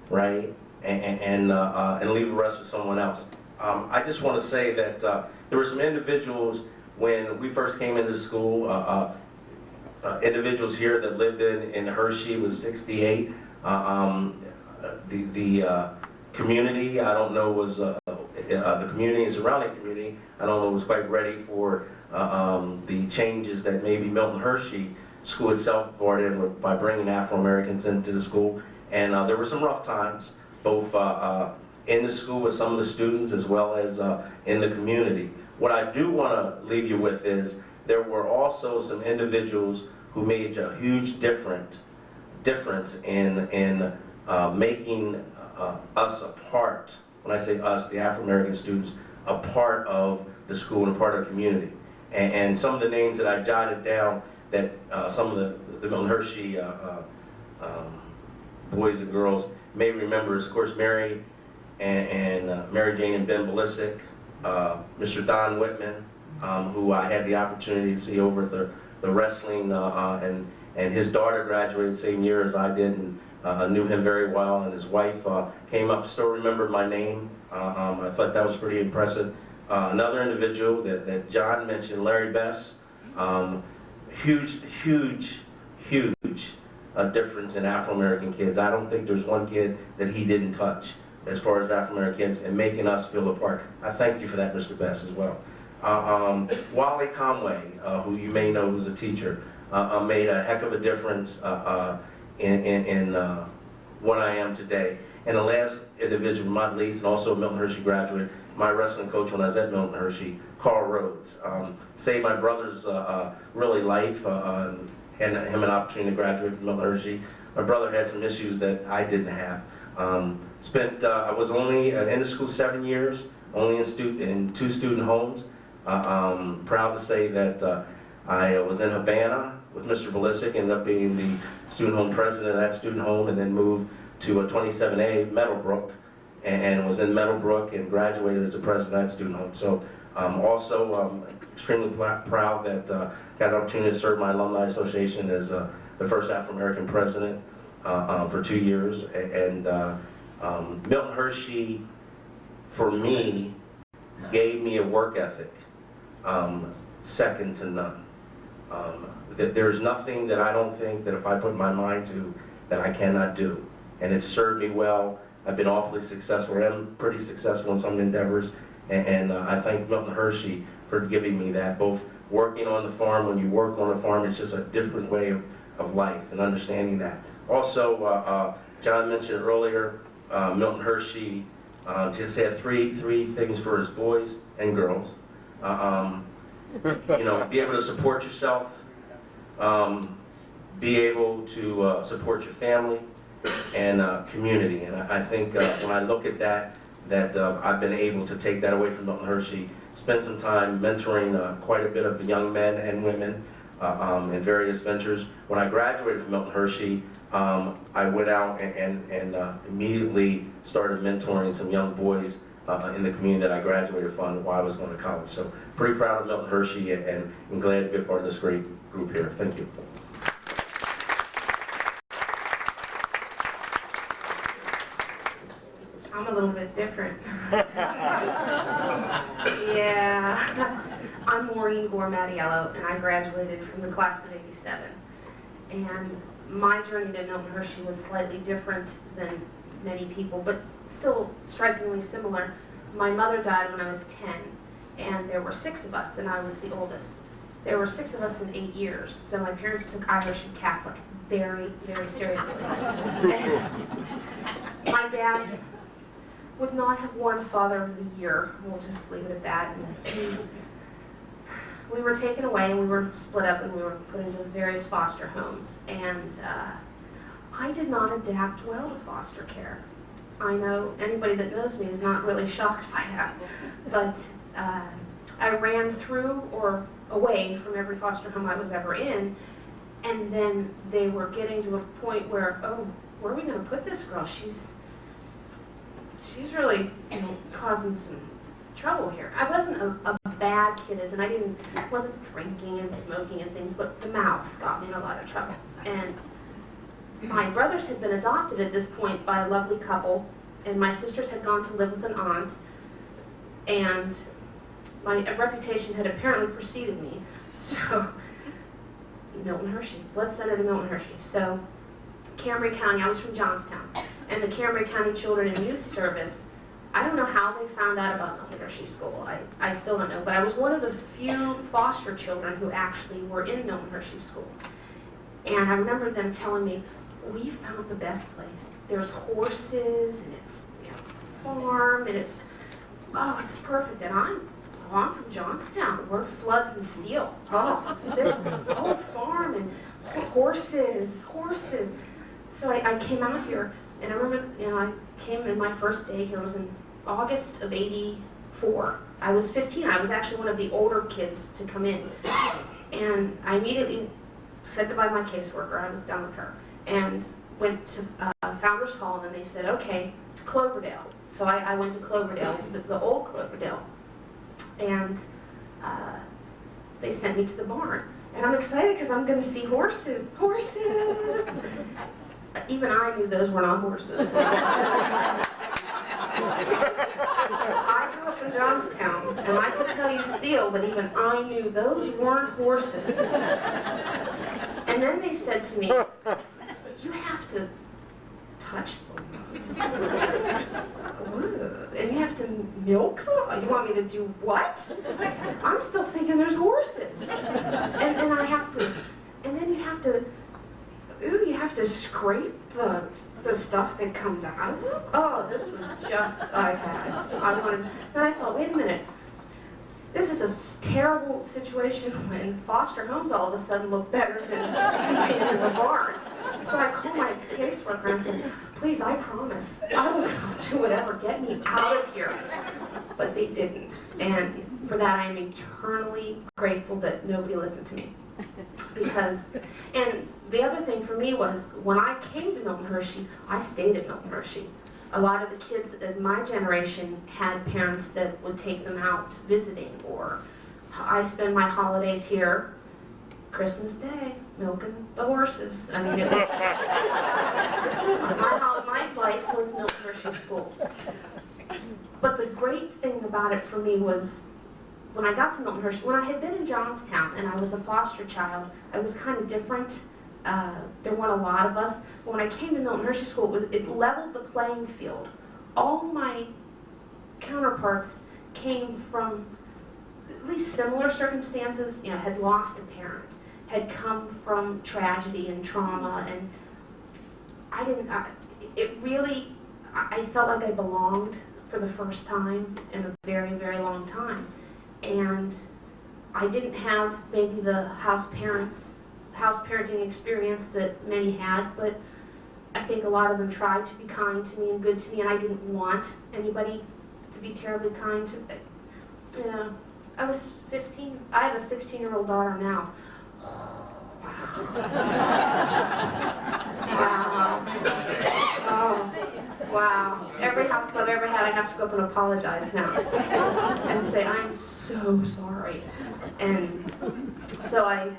L: right? And leave the rest for someone else. I just want to say that there were some individuals when we first came into school, individuals here that lived in Hershey. Was 68. The community, I don't know, was the community and surrounding community, I don't know, was quite ready for the changes that maybe Milton Hershey School itself brought in by bringing Afro-Americans into the school. And there were some rough times, both in the school with some of the students as well as in the community. What I do want to leave you with is there were also some individuals who made a huge difference in making us a part, when I say us, the Afro-American students, a part of the school and a part of the community. And some of the names that I jotted down that some of the Milton Hershey boys and girls may remember is, of course, Mary Jane and Ben Belicic, Mr. Don Whitman, who I had the opportunity to see over at the wrestling, and his daughter graduated the same year as I did, and knew him very well, and his wife came up, still remembered my name. I thought that was pretty impressive. Another individual that John mentioned, Larry Bess, huge difference in Afro-American kids. I don't think there's one kid that he didn't touch as far as Afro-American kids and making us feel a part. I thank you for that, Mr. Bess, as well. Wally Conway, who you may know who's a teacher, made a heck of a difference in what I am today. And the last individual, not least, and also a Milton Hershey graduate, my wrestling coach when I was at Milton Hershey, Carl Rhodes, saved my brother's really life, and him an opportunity to graduate from Milton Hershey. My brother had some issues that I didn't have. I was only in the school 7 years, only in 2 student homes. Proud to say that I was in Havana with Mr. Belicic, ended up being the student home president of that student home, and then moved to a 27A, Meadowbrook, and was in Meadowbrook and graduated as the president of that student home. So also extremely proud that got an opportunity to serve my alumni association as the first Afro-American president for 2 years. And Milton Hershey, for me, gave me a work ethic second to none. There's nothing that I don't think that if I put my mind to, that I cannot do. And it's served me well. I've been awfully successful. I'm pretty successful in some endeavors. And I thank Milton Hershey for giving me that. Both working on the farm, when you work on the farm, it's just a different way of life and understanding that. Also, John mentioned earlier, Milton Hershey just had three things for his boys and girls. You know, be able to support yourself, be able to support your family, and community. And I think when I look at that I've been able to take that away from Milton Hershey, spend some time mentoring quite a bit of young men and women in various ventures. When I graduated from Milton Hershey, I went out and immediately started mentoring some young boys in the community that I graduated from while I was going to college. So pretty proud of Milton Hershey and glad to be a part of this great group here. Thank you.
H: I'm a little bit different. Yeah. I'm Maureen Gore-Mattiello, and I graduated from the class of '87. And my journey to Milton Hershey was slightly different than many people, but still strikingly similar. My mother died when I was 10, and there were 6 of us, and I was the oldest. There were 6 of us in 8 years, so my parents took Irish and Catholic very, very seriously. And my dad would not have won Father of the Year. We'll just leave it at that. And we were taken away, and we were split up, and we were put into various foster homes. And I did not adapt well to foster care. I know anybody that knows me is not really shocked by that. But I ran through or away from every foster home I was ever in. And then they were getting to a point where, oh, where are we going to put this girl? She's really, you know, causing some trouble here. I wasn't a bad kid, and I wasn't drinking and smoking and things, but the mouth got me in a lot of trouble. And my brothers had been adopted at this point by a lovely couple, and my sisters had gone to live with an aunt, and my reputation had apparently preceded me. So, Milton Hershey, let's send her to Milton Hershey. So, Cambria County, I was from Johnstown, and the Cambria County Children and Youth Service, I don't know how they found out about Milton Hershey School. I still don't know, but I was one of the few foster children who actually were in Milton Hershey School. And I remember them telling me, we found the best place. There's horses, and it's, you know, farm, and it's perfect. And I'm from Johnstown. We're floods and steel. Oh, there's a whole farm and horses. So I came out here, and I remember, you know, I came in my first day here was in August of '84. I was 15. I was actually one of the older kids to come in. And I immediately said goodbye to my caseworker. I was done with her. And went to Founders Hall, and then they said, okay, to Cloverdale. So I went to Cloverdale, the old Cloverdale. And they sent me to the barn. And I'm excited because I'm going to see horses. Horses! Even I knew those were not horses. I grew up in Johnstown, and I could tell you still, but even I knew those weren't horses. And then they said to me, you have to touch them. And you have to milk them? You want me to do what? I'm still thinking there's horses. And I have to, and then you have to, you have to scrape the stuff that comes out of them? Oh, this was just, then I thought, wait a minute. This is a terrible situation when foster homes all of a sudden look better than being in the barn. So I called my caseworker and I said, please, I promise, I'll do whatever, get me out of here. But they didn't. And for that, I am eternally grateful that nobody listened to me. And the other thing for me was, when I came to Milton Hershey, I stayed at Milton Hershey. A lot of the kids in my generation had parents that would take them out visiting, or I spend my holidays here, Christmas Day, milking the horses. I mean, it was, my life was Milton Hershey School. But the great thing about it for me was when I got to Milton Hershey, when I had been in Johnstown and I was a foster child, I was kind of different. There weren't a lot of us. But when I came to Milton Hershey School, it leveled the playing field. All my counterparts came from at least similar circumstances, had lost a parent, had come from tragedy and trauma, and I felt like I belonged for the first time in a very, very long time. And I didn't have maybe the house parenting experience that many had, but I think a lot of them tried to be kind to me and good to me, and I didn't want anybody to be terribly kind to me. I was 15. I have a 16-year-old daughter now. Wow. Oh, wow. Every house mother ever had, I have to go up and apologize now and say, I'm so sorry. And so I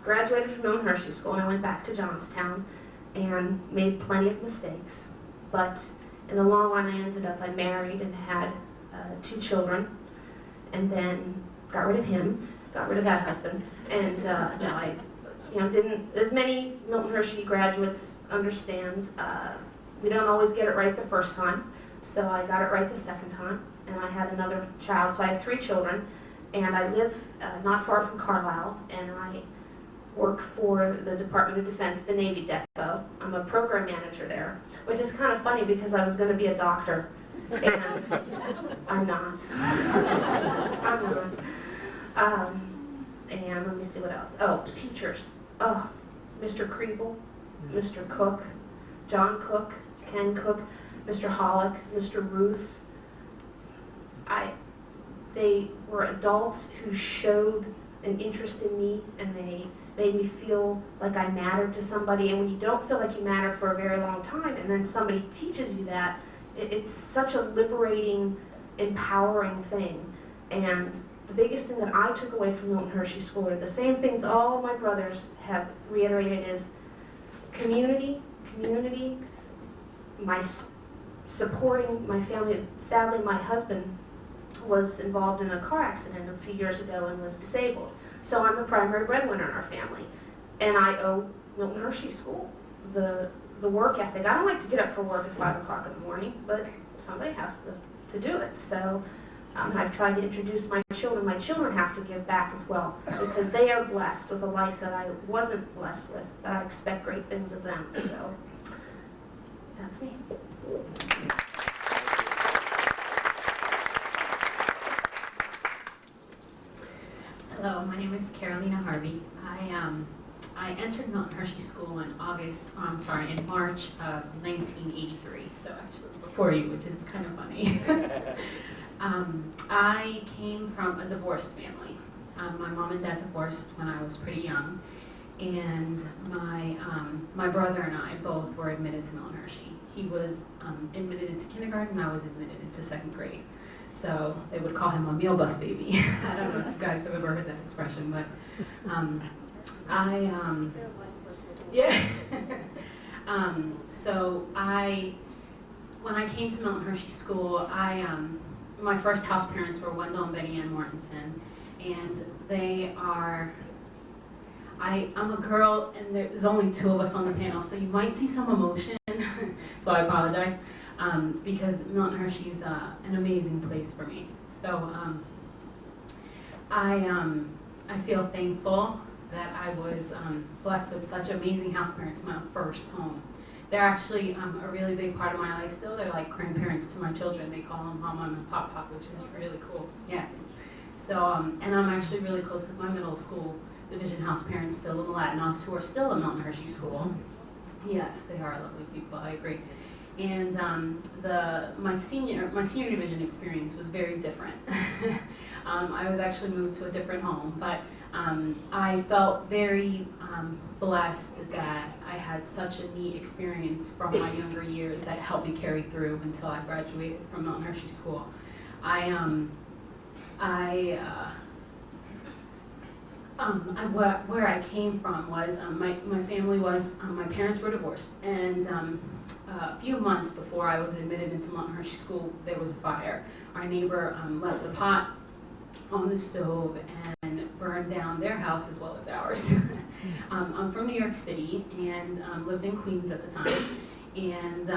H: graduated from Milton Hershey School, and I went back to Johnstown and made plenty of mistakes. But in the long run, I married and had 2 children, and then got rid of him, got rid of that husband, and didn't, as many Milton Hershey graduates understand, we don't always get it right the first time, so I got it right the second time, and I had another child, so I have 3 children, and I live not far from Carlisle, and I work for the Department of Defense, the Navy Depot. I'm a program manager there, which is kind of funny because I was going to be a doctor, and I'm not. I'm not. And let me see what else. Oh, teachers. Oh, Mr. Kriebel, Mr. Cook, John Cook, Ken Cook, Mr. Hollick, Mr. Ruth. They were adults who showed an interest in me, and they made me feel like I mattered to somebody. And when you don't feel like you matter for a very long time, and then somebody teaches you that, it's such a liberating, empowering thing. And the biggest thing that I took away from Milton Hershey School are the same things all my brothers have reiterated: is community, supporting my family. Sadly, my husband was involved in a car accident a few years ago and was disabled. So I'm the primary breadwinner in our family. And I owe Milton Hershey School the work ethic. I don't like to get up for work at 5 o'clock in the morning, but somebody has to do it. So I've tried to introduce my children. My children have to give back as well, because they are blessed with a life that I wasn't blessed with, that I expect great things of them. So that's me.
M: Hello, my name is Carolina Harvey. I entered Milton Hershey School in March of 1983, so actually before you, which is kind of funny. I came from a divorced family. My mom and dad divorced when I was pretty young, and my brother and I both were admitted to Milton Hershey. He was admitted into kindergarten, I was admitted into 2nd grade. So they would call him a meal bus baby. I don't know if you guys have ever heard that expression, but when I came to Milton Hershey School, my first house parents were Wendell and Betty Ann Mortensen, and I'm a girl, and there's only 2 of us on the panel, so you might see some emotion, so I apologize. Because Milton Hershey is an amazing place for me. So I feel thankful that I was blessed with such amazing house parents in my first home. They're actually a really big part of my life still. They're like grandparents to my children. They call them Mama and Pop, which is really cool. Yes. So, and I'm actually really close with my middle school division house parents still in the Latinos, who are still in Milton Hershey School. Yes, they are lovely people, I agree. And my senior division experience was very different. I was actually moved to a different home, but I felt very blessed that I had such a neat experience from my younger years that helped me carry through until I graduated from Milton Hershey School. Where I came from was my family was my parents were divorced, and a few months before I was admitted into Milton Hershey School, there was a fire. Our neighbor left the pot on the stove and burned down their house as well as ours. I'm from New York City and lived in Queens at the time. And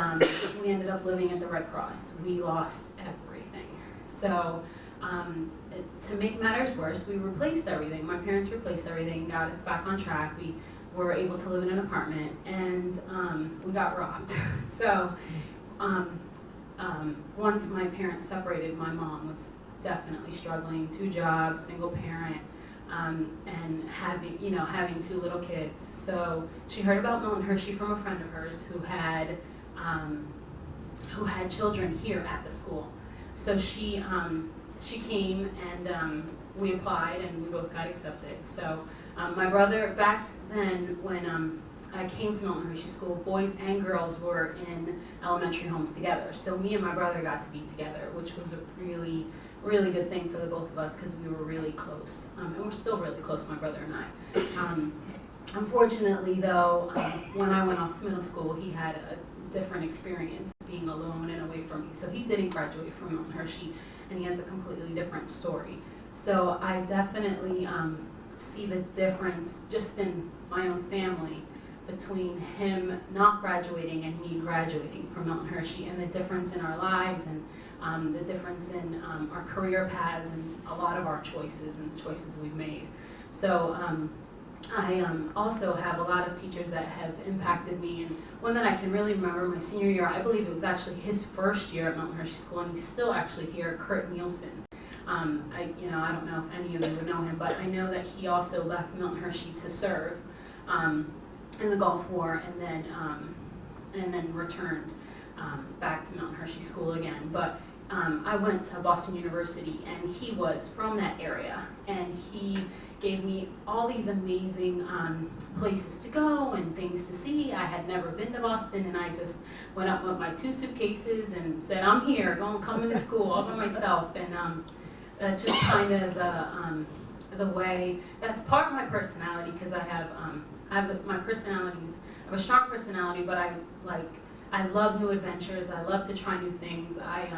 M: we ended up living at the Red Cross. We lost everything. So to make matters worse, we replaced everything. My parents replaced everything, got us back on track. We were able to live in an apartment, and we got robbed. So once my parents separated, my mom was definitely struggling, 2 jobs, single parent, and having 2 little kids. So she heard about Milton Hershey from a friend of hers who had children here at the school. So she came and we applied and we both got accepted. So my brother, back then when I came to Milton Hershey School, boys and girls were in elementary homes together. So me and my brother got to be together, which was a really, really good thing for the both of us because we were really close. And we're still really close, my brother and I. Unfortunately, though, when I went off to middle school, he had a different experience being alone and away from me. So he didn't graduate from Milton Hershey, and he has a completely different story. So I definitely see the difference just in my own family between him not graduating and me graduating from Milton Hershey, and the difference in our lives and the difference in our career paths and a lot of our choices and the choices we've made. So I also have a lot of teachers that have impacted me, and one that I can really remember my senior year, I believe it was actually his first year at Milton Hershey School, and he's still actually here, Kurt Nielsen. I don't know if any of you would know him, but I know that he also left Milton Hershey to serve in the Gulf War, and then returned back to Milton Hershey School again. But I went to Boston University, and he was from that area, and he gave me all these amazing places to go and things to see. I had never been to Boston, and I just went up with my 2 suitcases and said, I'm here, coming to school all by myself. And that's just kind of the way, that's part of my personality, because I have a strong personality, but I love new adventures. I love to try new things. I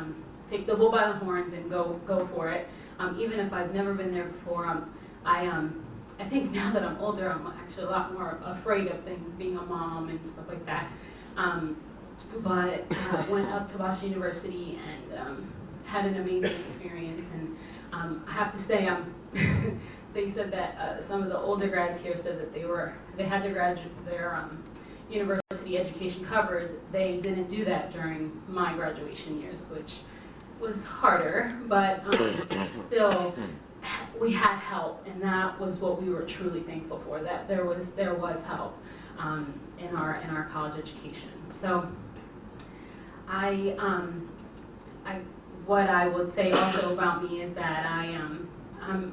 M: take the bull by the horns and go for it. Even if I've never been there before, I think now that I'm older, I'm actually a lot more afraid of things, being a mom and stuff like that. But went up to Boston University and had an amazing experience. And I have to say, they said that some of the older grads here said that they had their university education covered. They didn't do that during my graduation years, which was harder, but still, we had help, and that was what we were truly thankful for. That there was help in our college education. So, what I would say also about me is that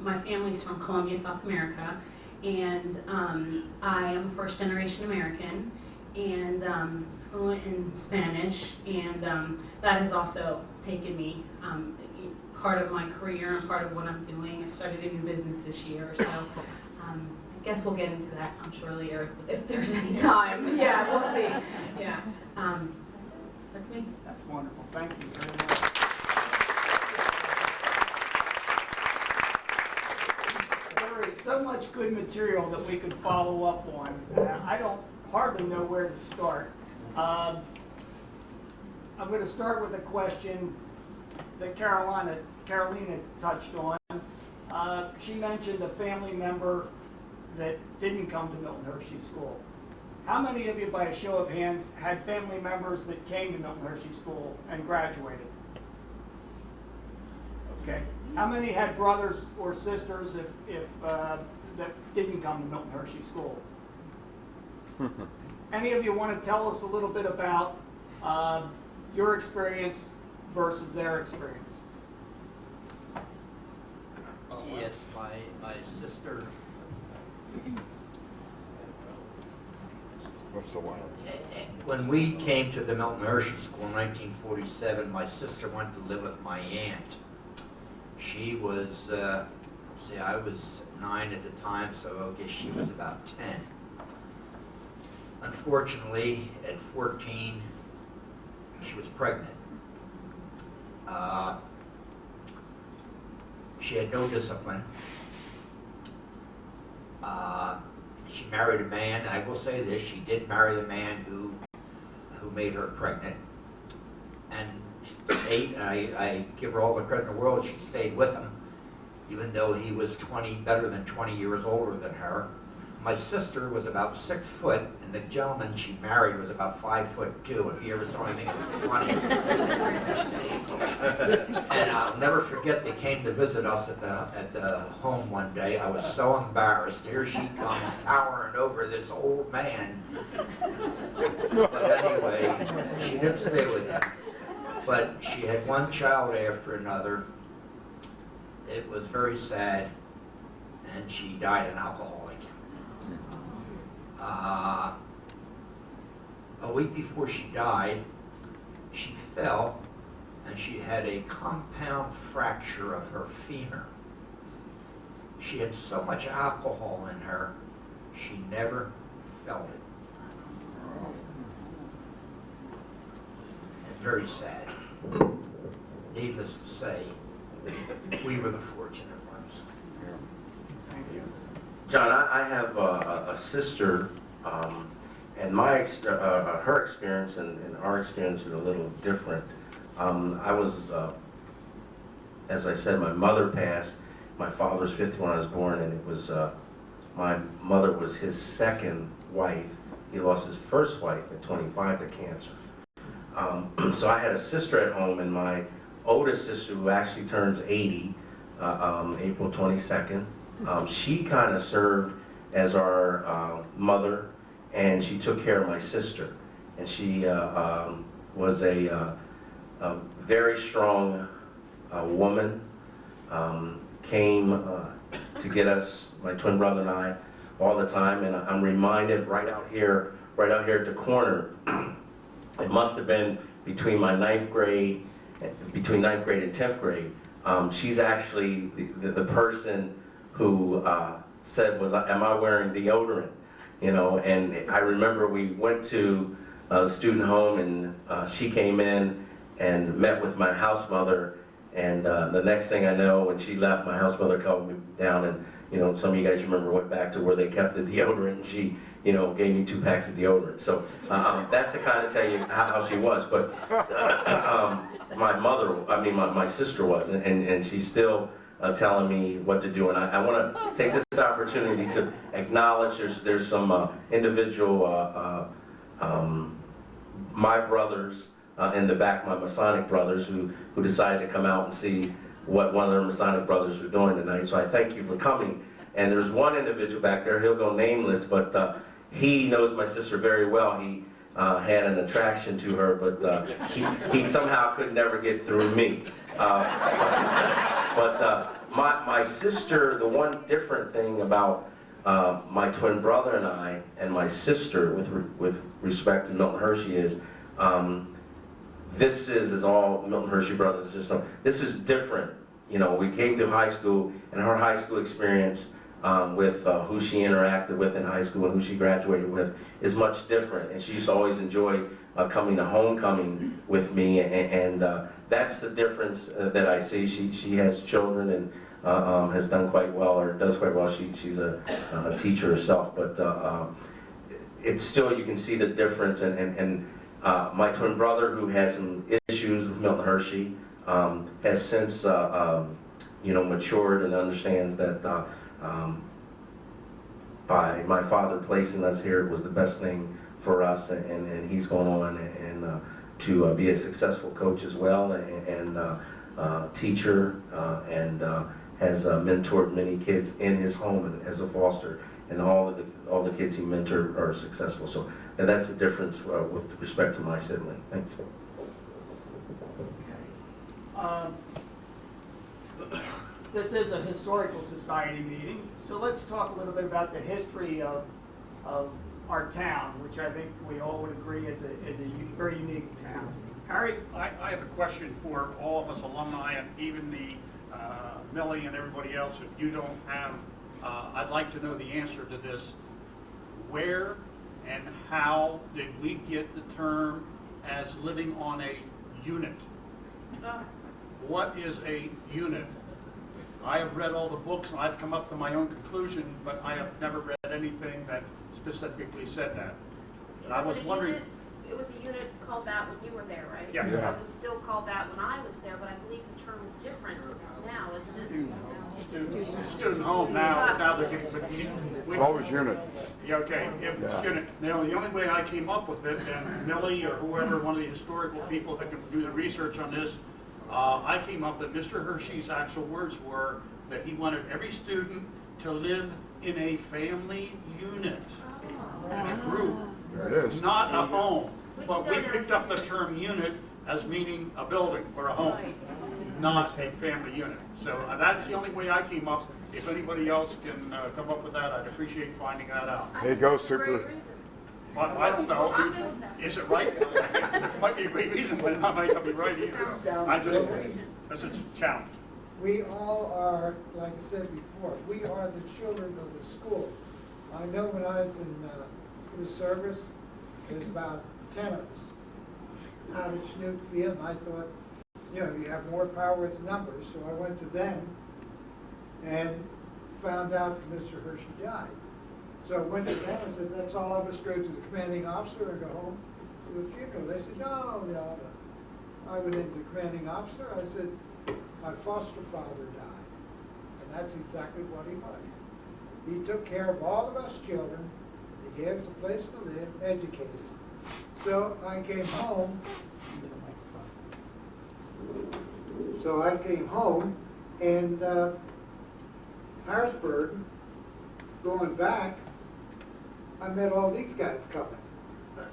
M: my family's from Colombia, South America, and I am a first-generation American and fluent in Spanish, and that has also taken me part of my career and part of what I'm doing. I started a new business this year, so I guess we'll get into that, I'm sure, later if there's any time. Yeah, we'll see. Yeah, that's me.
B: That's wonderful. Thank you very much. There is so much good material that we could follow up on. I don't hardly know where to start. I'm going to start with a question that Carolina touched on. She mentioned a family member that didn't come to Milton Hershey School. How many of you, by a show of hands, had family members that came to Milton Hershey School and graduated? Okay. How many had brothers or sisters that didn't come to Milton Hershey School? Any of you want to tell us a little bit about your experience versus their experience?
J: Yes, my sister.
I: What's the one?
J: When we came to the Milton Hershey School in 1947, my sister went to live with my aunt. She was, I was 9 at the time, so I guess she was about 10. Unfortunately, at 14, she was pregnant. She had no discipline. She married a man. I will say this: she did marry the man who made her pregnant, and she stayed. And I give her all the credit in the world. She stayed with him, even though he was better than 20 years older than her. My sister was about 6 foot, and the gentleman she married was about 5'2". If you ever saw anything, it was funny. And I'll never forget, they came to visit us at the home one day. I was so embarrassed. Here she comes, towering over this old man. But anyway, she didn't stay with him. But she had one child after another. It was very sad, and she died an alcoholic. A week before she died, she fell, and she had a compound fracture of her femur. She had so much alcohol in her, she never felt it. And very sad. Needless to say, we were the fortunate ones.
B: Thank you.
L: John, I have a sister, and her experience and our experience is a little different. I was, as I said, my mother passed. My father was 50 when I was born, and it was my mother was his second wife. He lost his first wife at 25 to cancer. So I had a sister at home, and my oldest sister, who actually turns 80, April 22nd. She kind of served as our mother, and she took care of my sister. And she was a very strong woman, came to get us, my twin brother and I, all the time. And I'm reminded right out here at the corner, it must have been between 9th grade and 10th grade. She's actually the person who said, am I wearing deodorant? You know, and I remember we went to the student home, and she came in and met with my house mother, and the next thing I know, when she left, my house mother called me down, and some of you guys remember, went back to where they kept the deodorant, and she gave me 2 packs of deodorant. So that's to kind of tell you how she was. But my sister was, and she's still telling me what to do. And I want to take this opportunity to acknowledge there's some individual, my brothers in the back, my Masonic brothers, who decided to come out and see what one of their Masonic brothers were doing tonight. So I thank you for coming. And there's one individual back there, he'll go nameless, but he knows my sister very well. He had an attraction to her, but he somehow could never get through me. But my sister, the one different thing about my twin brother and I, and my sister with respect to Milton Hershey is, this is all Milton Hershey brothers just know, this is different. We came to high school, and her high school experience with who she interacted with in high school and who she graduated with is much different. And she used to always enjoy coming to homecoming with me, and that's the difference that I see. She has children and has done quite well, or does quite well. She's a teacher herself, but it's still, you can see the difference. And my twin brother, who has some issues with Milton Hershey, has since matured and understands that by my father placing us here, it was the best thing for us, and he's gone on and to be a successful coach as well, and teacher, and has mentored many kids in his home as a foster, and all the kids he mentored are successful. So that's the difference with respect to my sibling. Thanks.
B: This is a historical society meeting, so let's talk a little bit about the history of our town, which I think we all would agree is a very unique town. Harry?
C: I have a question for all of us alumni, and even the Millie and everybody else. If you don't have, I'd like to know the answer to this. Where and how did we get the term as living on a unit? What is a unit? I have read all the books and I've come up to my own conclusion, but I have never read anything that specifically said that. And I was wondering.
H: It was a unit called that when you were there, right?
C: Yeah.
I: Yeah.
H: It was still called that when I was there, but I believe the term is different now, isn't it?
C: Student home now they're getting, but
I: It's always unit.
C: yeah, okay, it was
I: Yeah.
C: unit. Now, the only way I came up with it, and Millie or whoever, one of the historical people that can do the research on this, I came up that Mr. Hershey's actual words were that he wanted every student to live in a family unit, in a group,
I: There it is.
C: not a home. But we picked up the term unit as meaning a building or a home, not a family unit. So that's the only way I came up. If anybody else can come up with that, I'd appreciate finding that out.
I: There you go,
H: That's a great
I: super.
H: reason.
C: But I don't know.
H: I'm good with that.
C: Is it right? It might be a great reason, but it might not be right either. I just, that's a challenge.
G: We all are, like I said before, we are the children of the school. I know when I was in the service, there's about 10 of us out at Snoopfield, and I thought, you know, you have more power with numbers, so I went to them and found out that Mr. Hershey died. So I went to them and said, let's all of us go to the commanding officer and go home to the funeral. They said, no. I went into the commanding officer, I said, my foster father died. And that's exactly what he was. He took care of all of us children. He gave us a place to live, educated us. So I came home. And Harrisburg, going back, I met all these guys coming.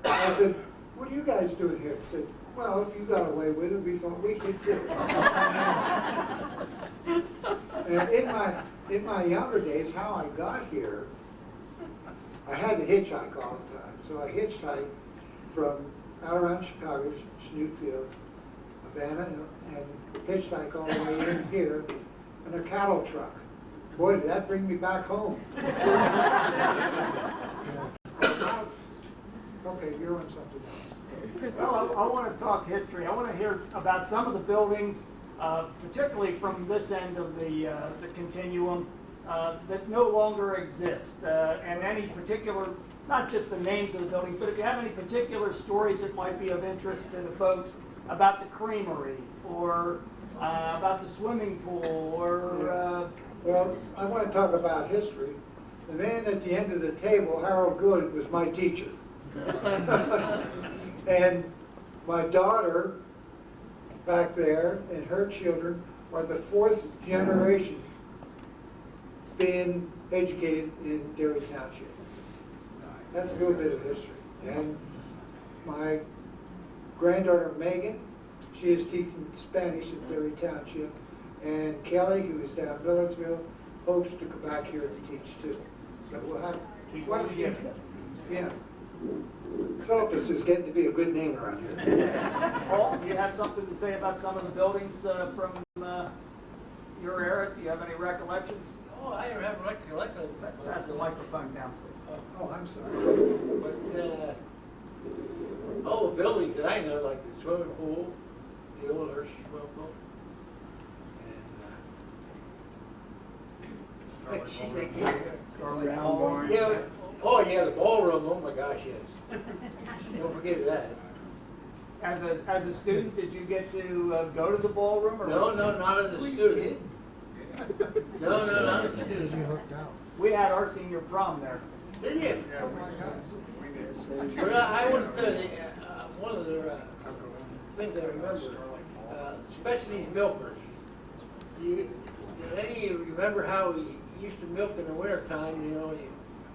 G: I said, what are you guys doing here? He said, well, if you got away with it, we thought we could too. And in my younger days, how I got here, I had to hitchhike all the time. So I hitchhiked from out around Chicago, Snoopfield, Havana, and hitchhiked all the way in here in a cattle truck. Boy, did that bring me back home. Okay, you're on something else.
B: Well, I want to talk history. I want to hear about some of the buildings, particularly from this end of the continuum, that no longer exist. And any particular, not just the names of the buildings, but if you have any particular stories that might be of interest to the folks about the creamery, or about the swimming pool, or...
G: Well, I want to talk about history. The man at the end of the table, Harold Good, was my teacher. And my daughter back there and her children are the 4th generation being educated in Derry Township. That's a little bit of history. And my granddaughter Megan, she is teaching Spanish at Derry Township. And Kelly, who is down in Millersville, hopes to come back here to teach too. So we'll have quite a few. Yeah. Philippus is getting to be a good name around here.
B: Paul, do you have something to say about some of the buildings from your era? Do you have any recollections?
E: Oh, I don't have recollection.
B: Pass the microphone down, please.
G: Oh, I'm sorry.
E: But, all the buildings that I know, like the swimming pool, the old Hershey swimming pool. And, she's like, yeah, oh yeah, the ballroom, oh my gosh, yes. Don't forget that.
B: As a student, did you get to go to the ballroom? Or
E: No, not as a student. No, not as a student.
B: We had our senior prom there.
E: Did you?
G: Oh, my gosh.
E: But I went to one of the things I remember, especially these milkers. Any of you remember how we used to milk in the winter time? You know,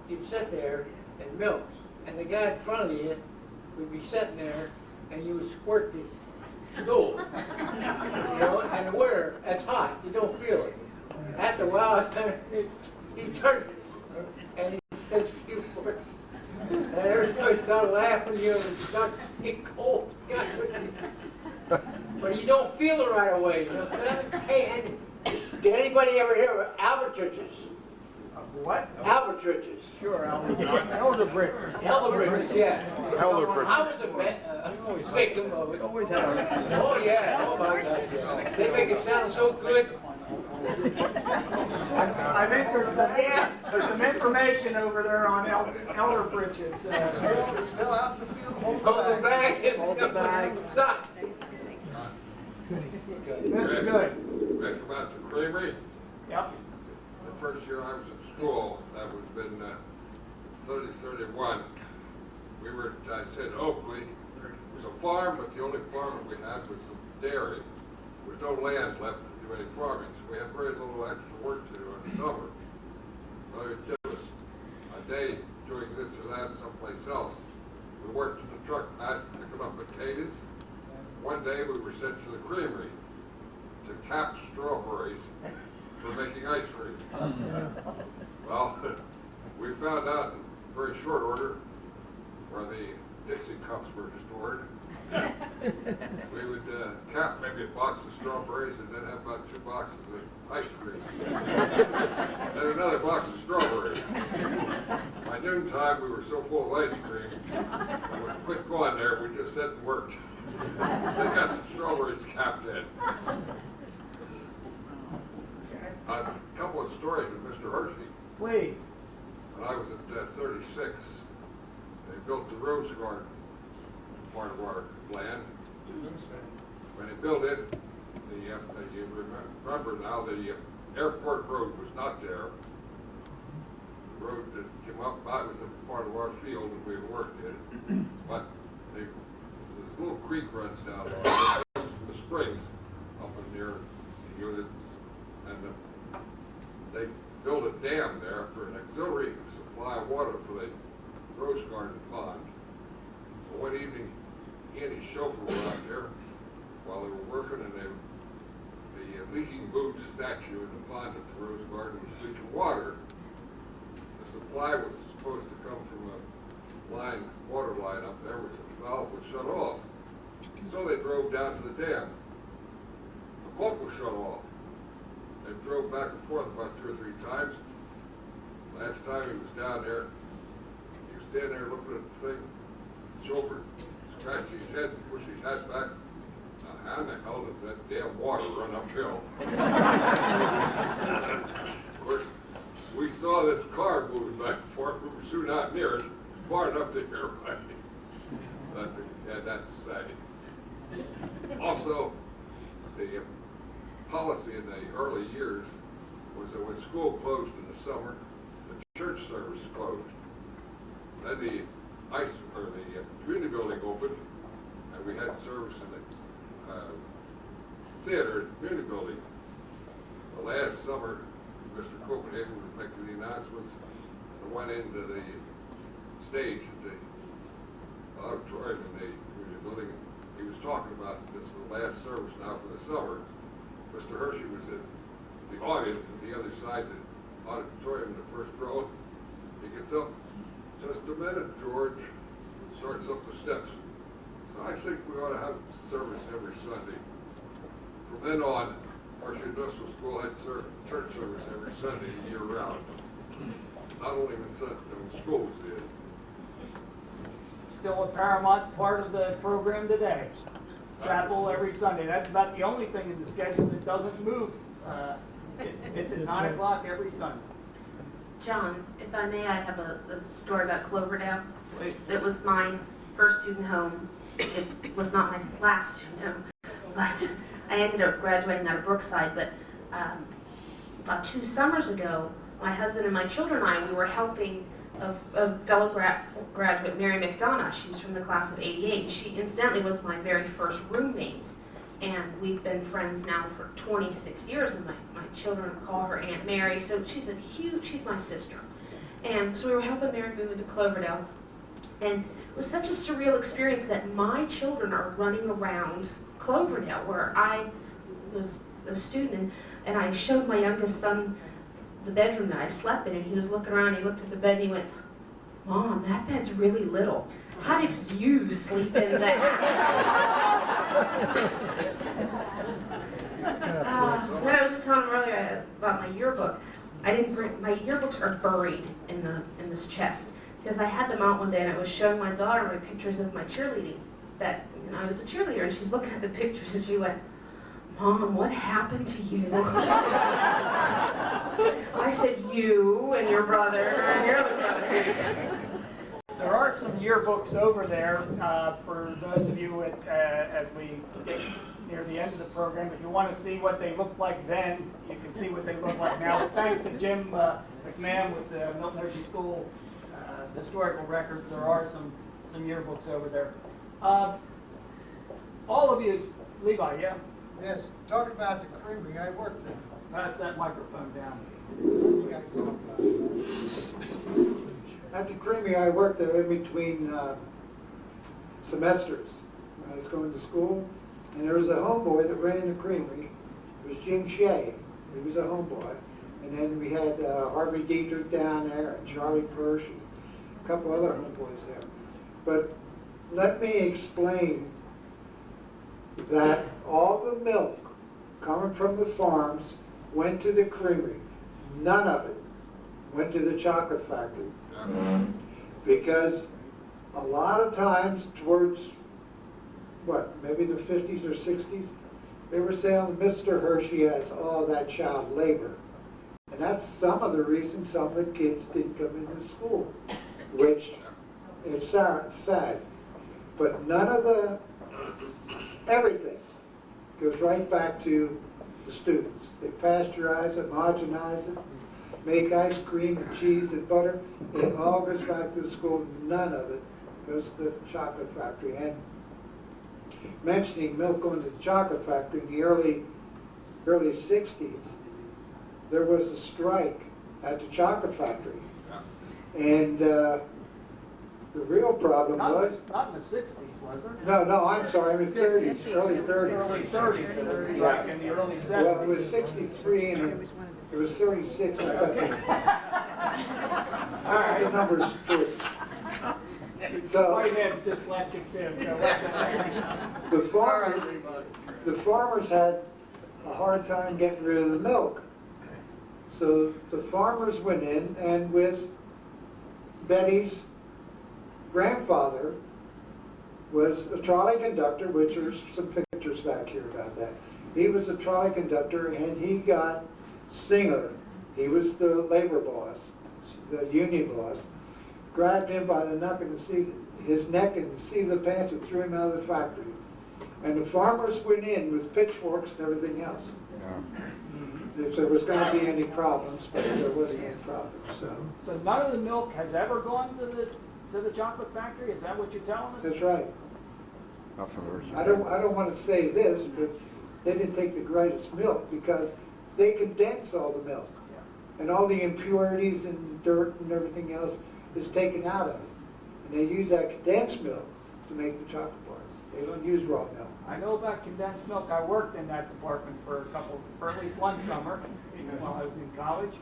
E: you'd sit there and milk, and the guy in front of you would be sitting there, and you would squirt this stool. You know, and the winter, that's hot. You don't feel it. After a while, he turns and he says a few words. And everybody started laughing, you know, it's not cold. But you don't feel it right away. You know? Hey, did anybody ever hear of albatroches?
B: What?
E: Albatroches.
B: Sure,
K: Elder Brick.
E: Albatroches, yeah.
I: Elder Brick.
E: I was a victim of it.
K: Always have.
E: Oh, yeah. Oh, my gosh. They make it sound so good.
B: I think there's some information over there on elder bridges.
E: Still out in the field. Hold the bag. Hold the bag. Stop.
B: Mr. Good.
D: Asked about the creamery.
B: Yep.
D: The first year I was in school, that would have been 31. We were, I said Oakley. It was a farm, but the only farm that we had was a dairy. There was no land left to do any farming, so we had very little extra work to do in the summer. So it was a day doing this or that someplace else. We worked in the truck picking up potatoes. One day we were sent to the creamery to tap strawberries for making ice cream. Well, we found out in very short order where the Dixie cups were stored. We would cap maybe a box of strawberries and then have about 2 boxes of ice cream. And another box of strawberries. By noontime, we were so full of ice cream, we would quit going there, we just sat and worked. They got some strawberries capped in. A couple of stories with Mr. Hershey.
B: Please.
D: When I was at 36, they built the Rose Garden, part of our land. When they built it, you remember now, the airport road was not there. The road that came up, that was a part of our field that we worked in. But this little creek runs down there, it comes from the springs up in near the unit, and they built a dam there for an auxiliary supply of water for the Rose Garden pond. Well, one evening, he and his chauffeur were out there while they were working, and the leaking boot statue in the pond at the Rose Garden was leaking water. The supply was supposed to come from a water line up there, which the valve was shut off. So they drove down to the dam. The pump was shut off. They drove back and forth about 2 or 3 times. Last time he was down there, he was standing there looking at the thing. The chauffeur scratched his head and pushed his hat back. Now, how in the hell does that damn water run uphill? Of course, we saw this car moving back and forth. We were soon out near it, far enough to hear about it. Yeah, that's sad. Also, the policy in the early years was that when school closed in the summer, the church service closed. Then the community building opened, and we had service in the theater at the community building. The last summer, Mr. Copenhagen was making the announcements, and went into the stage at the auditorium in the community building. He was talking about this is the last service now for the summer. Mr. Hershey was in the audience at the other side of the auditorium in the first row. He gets up, just a minute, George, and starts up the steps. So I think we ought to have service every Sunday. From then on, Hershey Industrial School had church service every Sunday year round. Not only when school was in.
B: Still a paramount part of the program today. Chapel every Sunday. That's about the only thing in the schedule that doesn't move. It's at 9 o'clock every Sunday.
H: John, if I may, I have a story about Cloverdale. It was my first student home. It was not my last student home, but I ended up graduating out of Brookside. But about 2 summers ago, my husband and my children and I, we were helping a fellow graduate, Mary McDonough. She's from the class of '88. She incidentally was my very first roommate. And we've been friends now for 26 years, and my children call her Aunt Mary, so she's my sister. And so we were helping Mary move into Cloverdale, and it was such a surreal experience that my children are running around Cloverdale, where I was a student, and I showed my youngest son the bedroom that I slept in, and he was looking around, he looked at the bed, and he went, "Mom, that bed's really little. How did you sleep in that?" Then I was just telling him earlier about my yearbook. My yearbooks are buried in this chest because I had them out one day and I was showing my daughter my pictures of my cheerleading. That I was a cheerleader, and she's looking at the pictures and she went, Mom, what happened to you? I said, you and your brother and your other brother.
B: There are some yearbooks over there for those of you as we get near the end of the program. If you want to see what they looked like then, you can see what they look like now. But thanks to Jim McMahon with the Milton Hershey School Historical Records, there are some yearbooks over there. All of you, Levi, yeah?
G: Yes, talking about the creamery, I worked there.
B: Pass that microphone down.
G: At the creamery, I worked there in between semesters when I was going to school. And there was a homeboy that ran the creamery. It was Jim Shea. He was a homeboy. And then we had Harvey Dietrich down there and Charlie Persh and a couple other homeboys there. But let me explain that all the milk coming from the farms went to the creamery. None of it went to the chocolate factory. Because a lot of times towards, maybe the 50s or 60s, they were saying Mr. Hershey has all that child labor. And that's some of the reasons some of the kids didn't come into school, which is sad. But none of everything goes right back to the students. They pasteurize it, homogenize it, make ice cream and cheese and butter. It all goes back to the school. None of it goes to the chocolate factory. And mentioning milk going to the chocolate factory in the early 60s, there was a strike at the chocolate factory. And the real problem was...
B: Not in the 60s, was there?
G: No, I'm sorry, it was 30s, early 30s.
B: Early 30s, there was a strike in the early 70s.
G: Well, it was 63 and it was 36. I got the numbers twisted. So
B: My man's dyslexic too, so
G: the farmers had a hard time getting rid of the milk. So the farmers went in, and with Betty's grandfather was a trolley conductor, which there's some pictures back here about that. He was a trolley conductor, and he got Singer. He was the labor boss, the union boss. Grabbed him by the neck and his neck and the seat of the pants and threw him out of the factory. And the farmers went in with pitchforks and everything else. If there was going to be any problems, but there wasn't any problems.
B: So none of the milk has ever gone to the chocolate factory? Is that what you're telling us?
G: That's right.
I: Nothing worse.
G: I don't want to say this, but they didn't take the greatest milk because they condense all the milk. And all the impurities and dirt and everything else is taken out of it. And they use that condensed milk to make the chocolate bars. They don't use raw milk.
B: I know about condensed milk. I worked in that department for at least one summer while I was in college.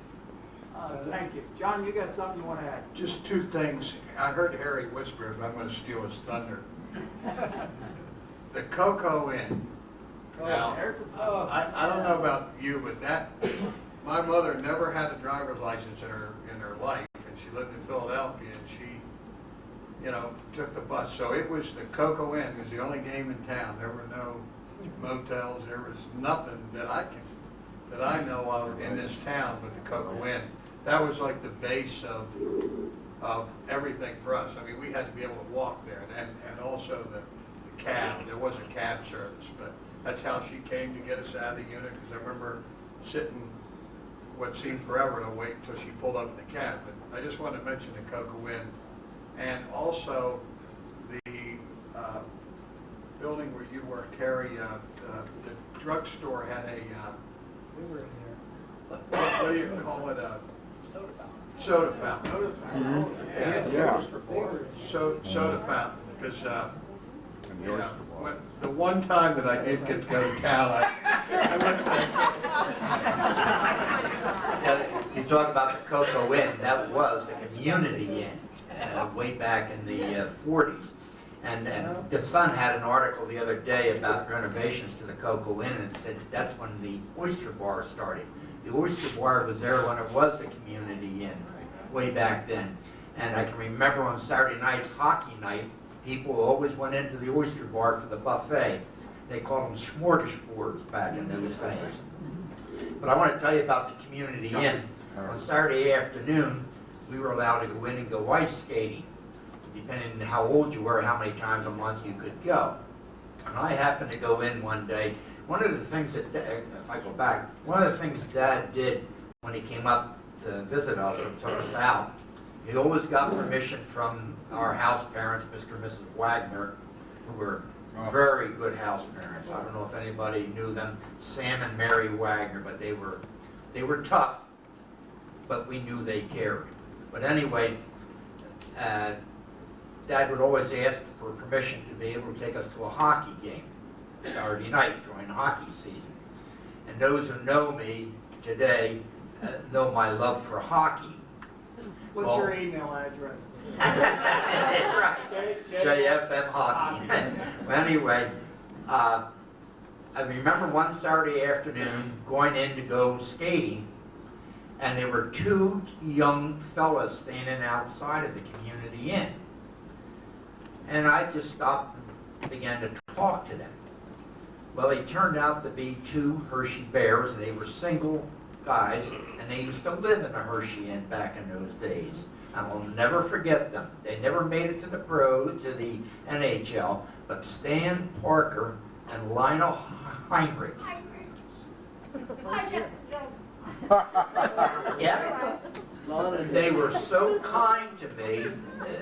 B: Thank you. John, you got something you want to add?
K: Just two things. I heard Harry whisper, but I'm going to steal his thunder. The Cocoa Inn. Now, I don't know about you, but my mother never had a driver's license in her life, and she lived in Philadelphia, and she, took the bus. So it was the Cocoa Inn. It was the only game in town. There were no motels. There was nothing that I know of in this town but the Cocoa Inn. That was like the base of everything for us. I mean, we had to be able to walk there, and also the cab. There was a cab service, but that's how she came to get us out of the unit, because I remember sitting what seemed forever to wait until she pulled up in the cab. But I just wanted to mention the Cocoa Inn, and also the building where you worked, Carrie. The drugstore had a what do you call it? Soda fountain.
I: Yeah.
K: Soda fountain, because the one time that I did get to go to town, I went to
J: You talk about the Cocoa Inn, that was the community inn way back in the 40s. And the Sun had an article the other day about renovations to the Cocoa Inn, and it said that's when the oyster bar started. The oyster bar was there when it was the community inn way back then. And I can remember on Saturday nights, hockey night, people always went into the oyster bar for the buffet. They called them smorgasbords back in those days. But I want to tell you about the community inn. On Saturday afternoon, we were allowed to go in and go ice skating, depending on how old you were, how many times a month you could go. And I happened to go in one day. One of the things that, if I go back, one of the things Dad did when he came up to visit us or took us out, he always got permission from our house parents, Mr. and Mrs. Wagner, who were very good house parents. I don't know if anybody knew them, Sam and Mary Wagner, but they were tough, but we knew they cared. But anyway, Dad would always ask for permission to be able to take us to a hockey game Saturday night during hockey season. And those who know me today know my love for hockey.
B: What's your email address?
J: Right. JFM Hockey. Well, anyway, I remember one Saturday afternoon going in to go skating, and there were two young fellas standing outside of the community inn. And I just stopped and began to talk to them. Well, they turned out to be two Hershey Bears, and they were single guys, and they used to live in the Hershey Inn back in those days. I will never forget them. They never made it to the NHL, but Stan Parker and Lionel Heinrich. Yeah. They were so kind to me,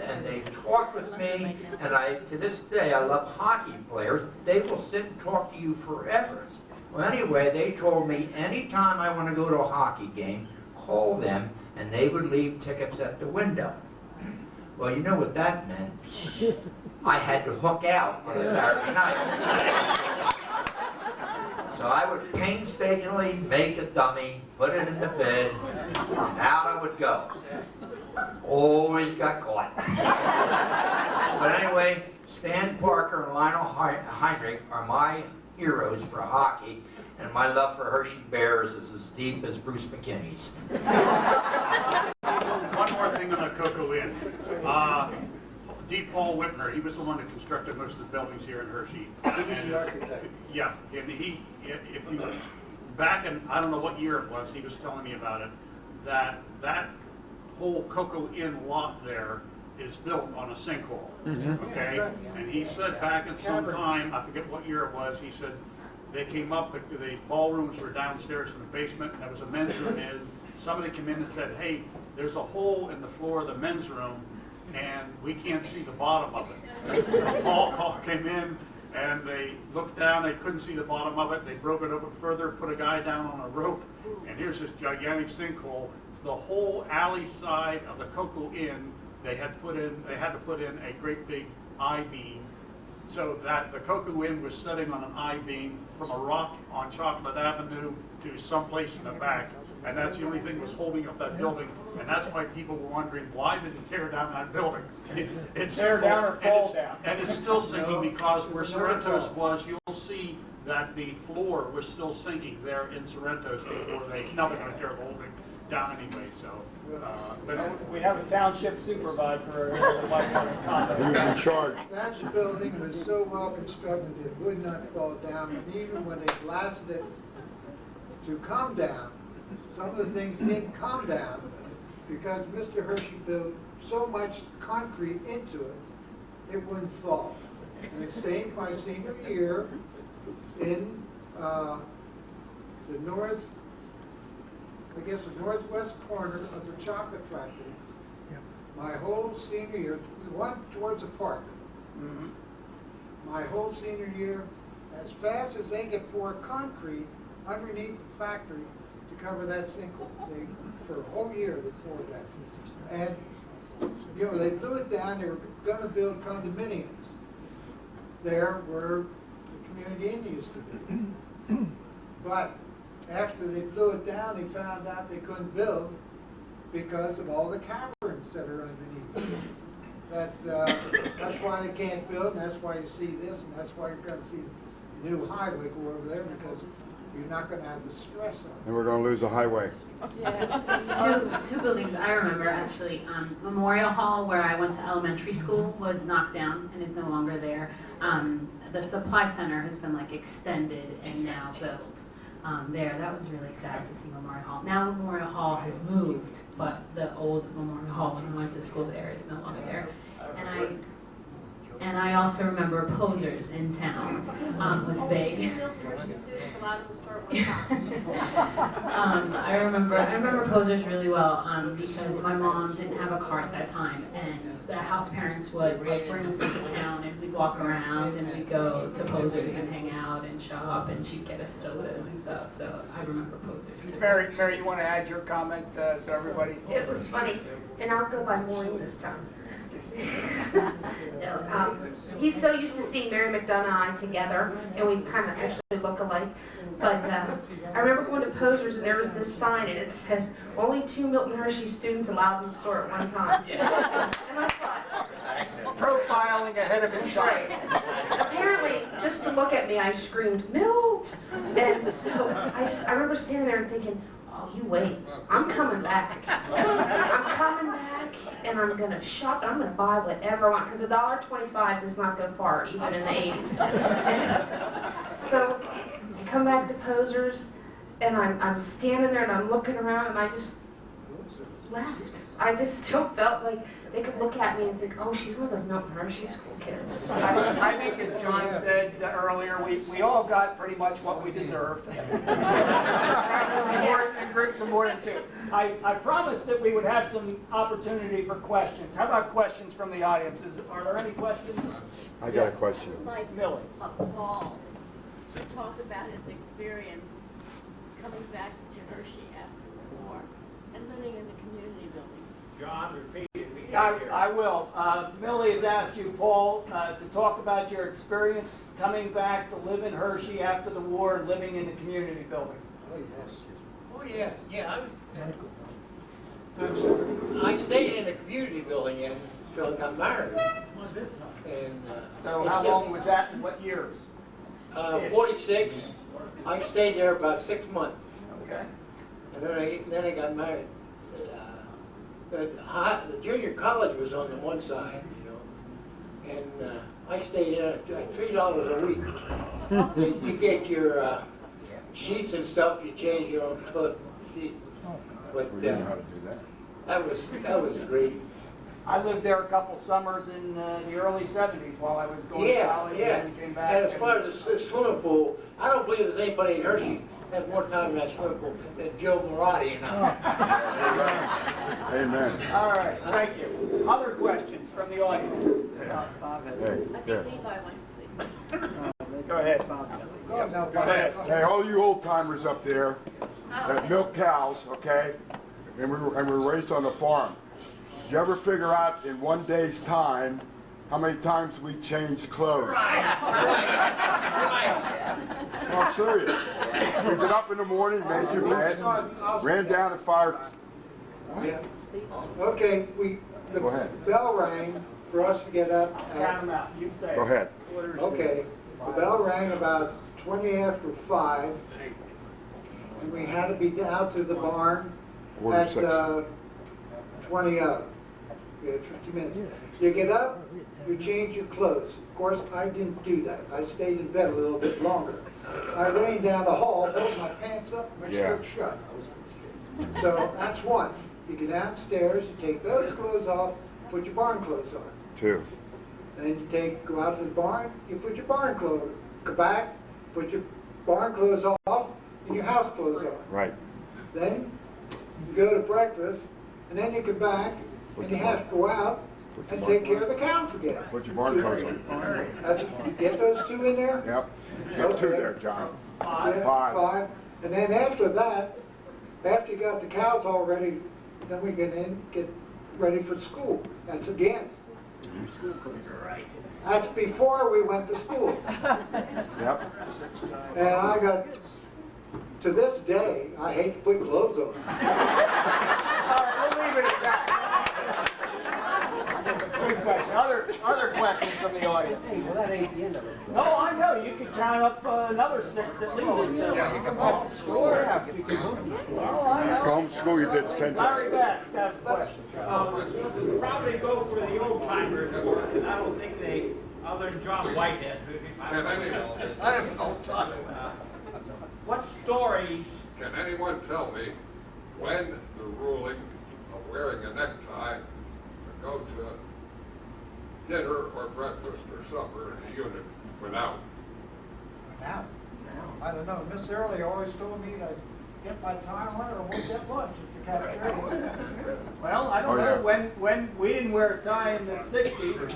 J: and they talked with me, and to this day, I love hockey players. They will sit and talk to you forever. Well, anyway, they told me anytime I want to go to a hockey game, call them, and they would leave tickets at the window. Well, you know what that meant? I had to hook out on a Saturday night. So I would painstakingly make a dummy, put it in the bed, and out I would go. Always got caught. But anyway, Stan Parker and Lionel Heinrich are my heroes for hockey, and my love for Hershey Bears is as deep as Bruce McKinney's.
C: One more thing on the Cocoa Inn. D. Paul Whitmer, he was the one that constructed most of the buildings here in Hershey.
E: He was the architect.
C: Yeah, and if you, back in, I don't know what year it was, he was telling me about it, that whole Cocoa Inn lot there is built on a sinkhole, okay? And he said back in some time, I forget what year it was, he said they came up, the ballrooms were downstairs in the basement, and there was a men's room in. Somebody came in and said, hey, there's a hole in the floor of the men's room, and we can't see the bottom of it. So Paul came in, and they looked down, they couldn't see the bottom of it, they broke it open further, put a guy down on a rope, and here's this gigantic sinkhole. The whole alley side of the Cocoa Inn, they had to put in a great big I-beam, so that the Cocoa Inn was sitting on an I-beam from a rock on Chocolate Avenue to someplace in the back. And that's the only thing that was holding up that building, and that's why people were wondering, why did he tear down that building?
B: Tear down or fall down.
C: And it's still sinking because where Sorrento's was, you'll see that the floor was still sinking there in Sorrento's before now they're going to tear the whole thing down anyway, so. But
B: We have a township supervisor.
I: He was in charge.
G: That building was so well constructed it would not fall down, and even when they blasted it to come down, some of the things didn't come down because Mr. Hershey built so much concrete into it, it wouldn't fall. And it stayed my senior year in the northwest corner of the chocolate factory. My whole senior year, the one towards the park. My whole senior year, as fast as they could pour concrete underneath the factory to cover that sinkhole. For a whole year they poured that. And, you know, they blew it down, they were going to build condominiums there where the community inn used to be. But after they blew it down, they found out they couldn't build because of all the caverns that are underneath. That's why they can't build, and that's why you see this, and that's why you're going to see the new highway go over there, because You're not gonna have the stress of it.
I: And we're gonna lose the highway.
M: Two buildings I remember actually. Memorial Hall, where I went to elementary school, was knocked down and is no longer there. The supply center has been like extended and now built there. That was really sad to see Memorial Hall. Now Memorial Hall has moved, but the old Memorial Hall when I went to school there is no longer there. And I also remember Posers in town was big. I remember Posers really well because my mom didn't have a car at that time, and the house parents would like bring us into town, and we'd walk around and we'd go to Posers and hang out and shop, and she'd get us sodas and stuff. So I remember Posers too.
B: Mary, you want to add your comment so everybody?
H: It was funny, and I'll go by Maureen this time. He's so used to seeing Mary McDonough and I together, and we kind of actually look alike. But I remember going to Posers, and there was this sign, and it said, "Only 2 Milton Hershey students allowed in the store at one time." And I thought,
B: Profiling ahead of its time.
H: right. Apparently, just to look at me, I screamed, "Milt!" And so I remember standing there and thinking, "Oh, you wait, I'm coming back. I'm coming back, and I'm gonna shop. I'm gonna buy whatever I want, because $1.25 does not go far, even in the '80s." So I come back to Posers, and I'm standing there and I'm looking around, and I just left. I just still felt like they could look at me and think, "Oh, she's one of those Milton Hershey School kids."
B: I think, as John said earlier, we all got pretty much what we deserved. In groups of more than 2. I promised that we would have some opportunity for questions. How about questions from the audience? Are there any questions?
I: I got a question.
A: Like
B: Millie.
A: Paul to talk about his experience coming back to Hershey after the war and living in the community building.
E: John, repeat it.
B: I will. Millie has asked you, Paul, to talk about your experience coming back to live in Hershey after the war and living in the community building.
E: Oh, yeah, I stayed in a community building until I got married. And,
B: So how long was that and what years?
E: 46. I stayed there about 6 months,
B: Okay.
E: and then I got married. The junior college was on the one side, and I stayed there at $3 a week. You get your sheets and stuff, you change your own clothes. But
I: We didn't know how to do that.
E: that was great.
B: I lived there a couple summers in the early 70s while I was going to college and came back.
E: And as far as the swimming pool, I don't believe there's anybody in Hershey has more time in that swimming pool than Joe Marotti and I.
I: Amen.
B: All right, thank you. Other questions from the audience?
I: Hey,
A: I think
I: yeah.
A: Levi wants to say something.
B: Go ahead, Bob. Go ahead.
I: Hey, all you old timers up there that milk cows, okay? And we were raised on a farm. Did you ever figure out in one day's time how many times we changed clothes?
E: Right.
I: No, I'm serious. We get up in the morning, made your bed, ran down and fired.
G: Yeah. Okay, the
I: Go ahead.
G: bell rang for us to get up
B: Count
G: at,
B: them out. You say.
I: Go ahead.
G: okay, the bell rang about 20 after 5, and we had to be out to the barn
I: Quarter
G: at
I: to 6.
G: 20 of. We had 50 minutes. You get up, you change your clothes. Of course, I didn't do that. I stayed in bed a little bit longer. I ran down the hall, pulled my pants up, my shirt shut. So that's one. You get downstairs, you take those clothes off, put your barn clothes on.
I: 2.
G: Then you go out to the barn, you put your barn clothes, go back, put your barn clothes off, and your house clothes on.
I: Right.
G: Then you go to breakfast, and then you come back, and you have to go out and take care of the cows again.
I: Put your barn clothes on.
G: You get those 2 in there?
I: Yep. Got 2 there, John.
G: Yeah,
I: 5.
G: 5. And then after that, after you got the cows all ready, then we get ready for school. That's again. That's before we went to school.
I: Yep.
G: And I got, to this day, I hate to put clothes on.
B: All right, we'll leave it at that. question. Other questions from the audience?
E: Hey, well, that ain't the end of it.
B: No, I know. You could count up another 6 at least.
E: Yeah, you can go to school. Yeah, you can go to school.
B: Oh, I know.
I: Go home to school, you did the sentence.
B: Larry Bass has a question.
N: Probably go for the old timers, and I don't think they, other than John Whitehead,
D: Can anyone,
K: I have no time.
N: what stories,
D: can anyone tell me when the ruling of wearing a necktie to go to dinner or breakfast or supper in a unit went out?
O: Now, I don't know. Miss Early always told me to get my tie on or won't get lunch at the cafeteria.
B: Well, I don't know. When we didn't wear a tie in the 60s.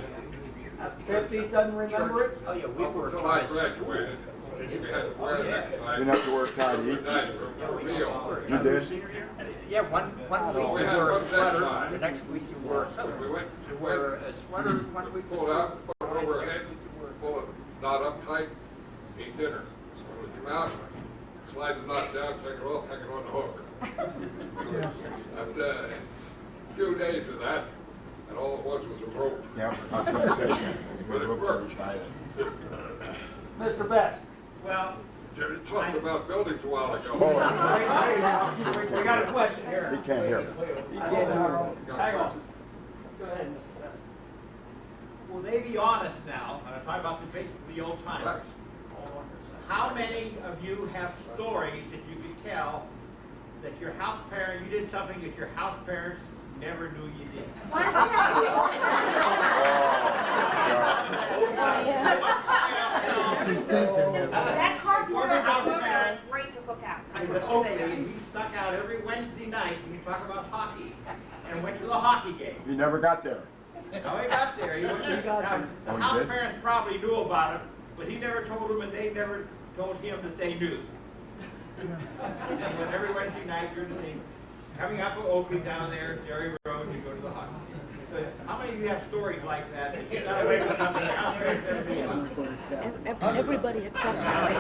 B: 50s doesn't remember it.
J: Oh, yeah, we were
D: Until I graduated, we had to wear a necktie.
I: You didn't have to wear a tie to
D: in
I: eat.
D: the dining room for a meal.
I: You did?
J: Yeah, one week
D: we
J: you
D: had
J: wore a
D: one
J: sweater,
D: necktie.
J: the next week you wore
D: We went,
J: you wear a sweater, 1 week.
D: pulled out, put it over our heads, pull it knot up tight, eat dinner. When we come out, slide the knot down, take it off, hang it on the hook. After a few days of that, and all it was a rope.
I: Yeah, I was going to say.
D: But it worked.
B: Mr. Best.
N: well,
D: Jerry talked about buildings a while ago.
B: We got a question here.
I: He can't hear.
B: Hang on. Go ahead, Mr. Best.
N: will they be honest now, and I'm talking about basically the old timers. How many of you have stories that you could tell that your house parent, you did something that your house parents never knew you did?
H: Why does it have to be all That cardboard over photo is great to hook out. I
N: He
H: will
N: was
H: say
N: Oakley,
H: that.
N: and he stuck out every Wednesday night, and he talked about hockey, and went to the hockey game.
I: You never got there.
N: How he got there, now, the
I: Oh, he
N: house
I: did?
N: parents probably knew about it, but he never told them, and they never told him that they knew. And then every Wednesday night, you're the same, coming out from Oakley down there, Jerry Road, you go to the hockey. So, how many of you have stories like that, that you got away with something your house parents never knew?
F: Everybody except Harry.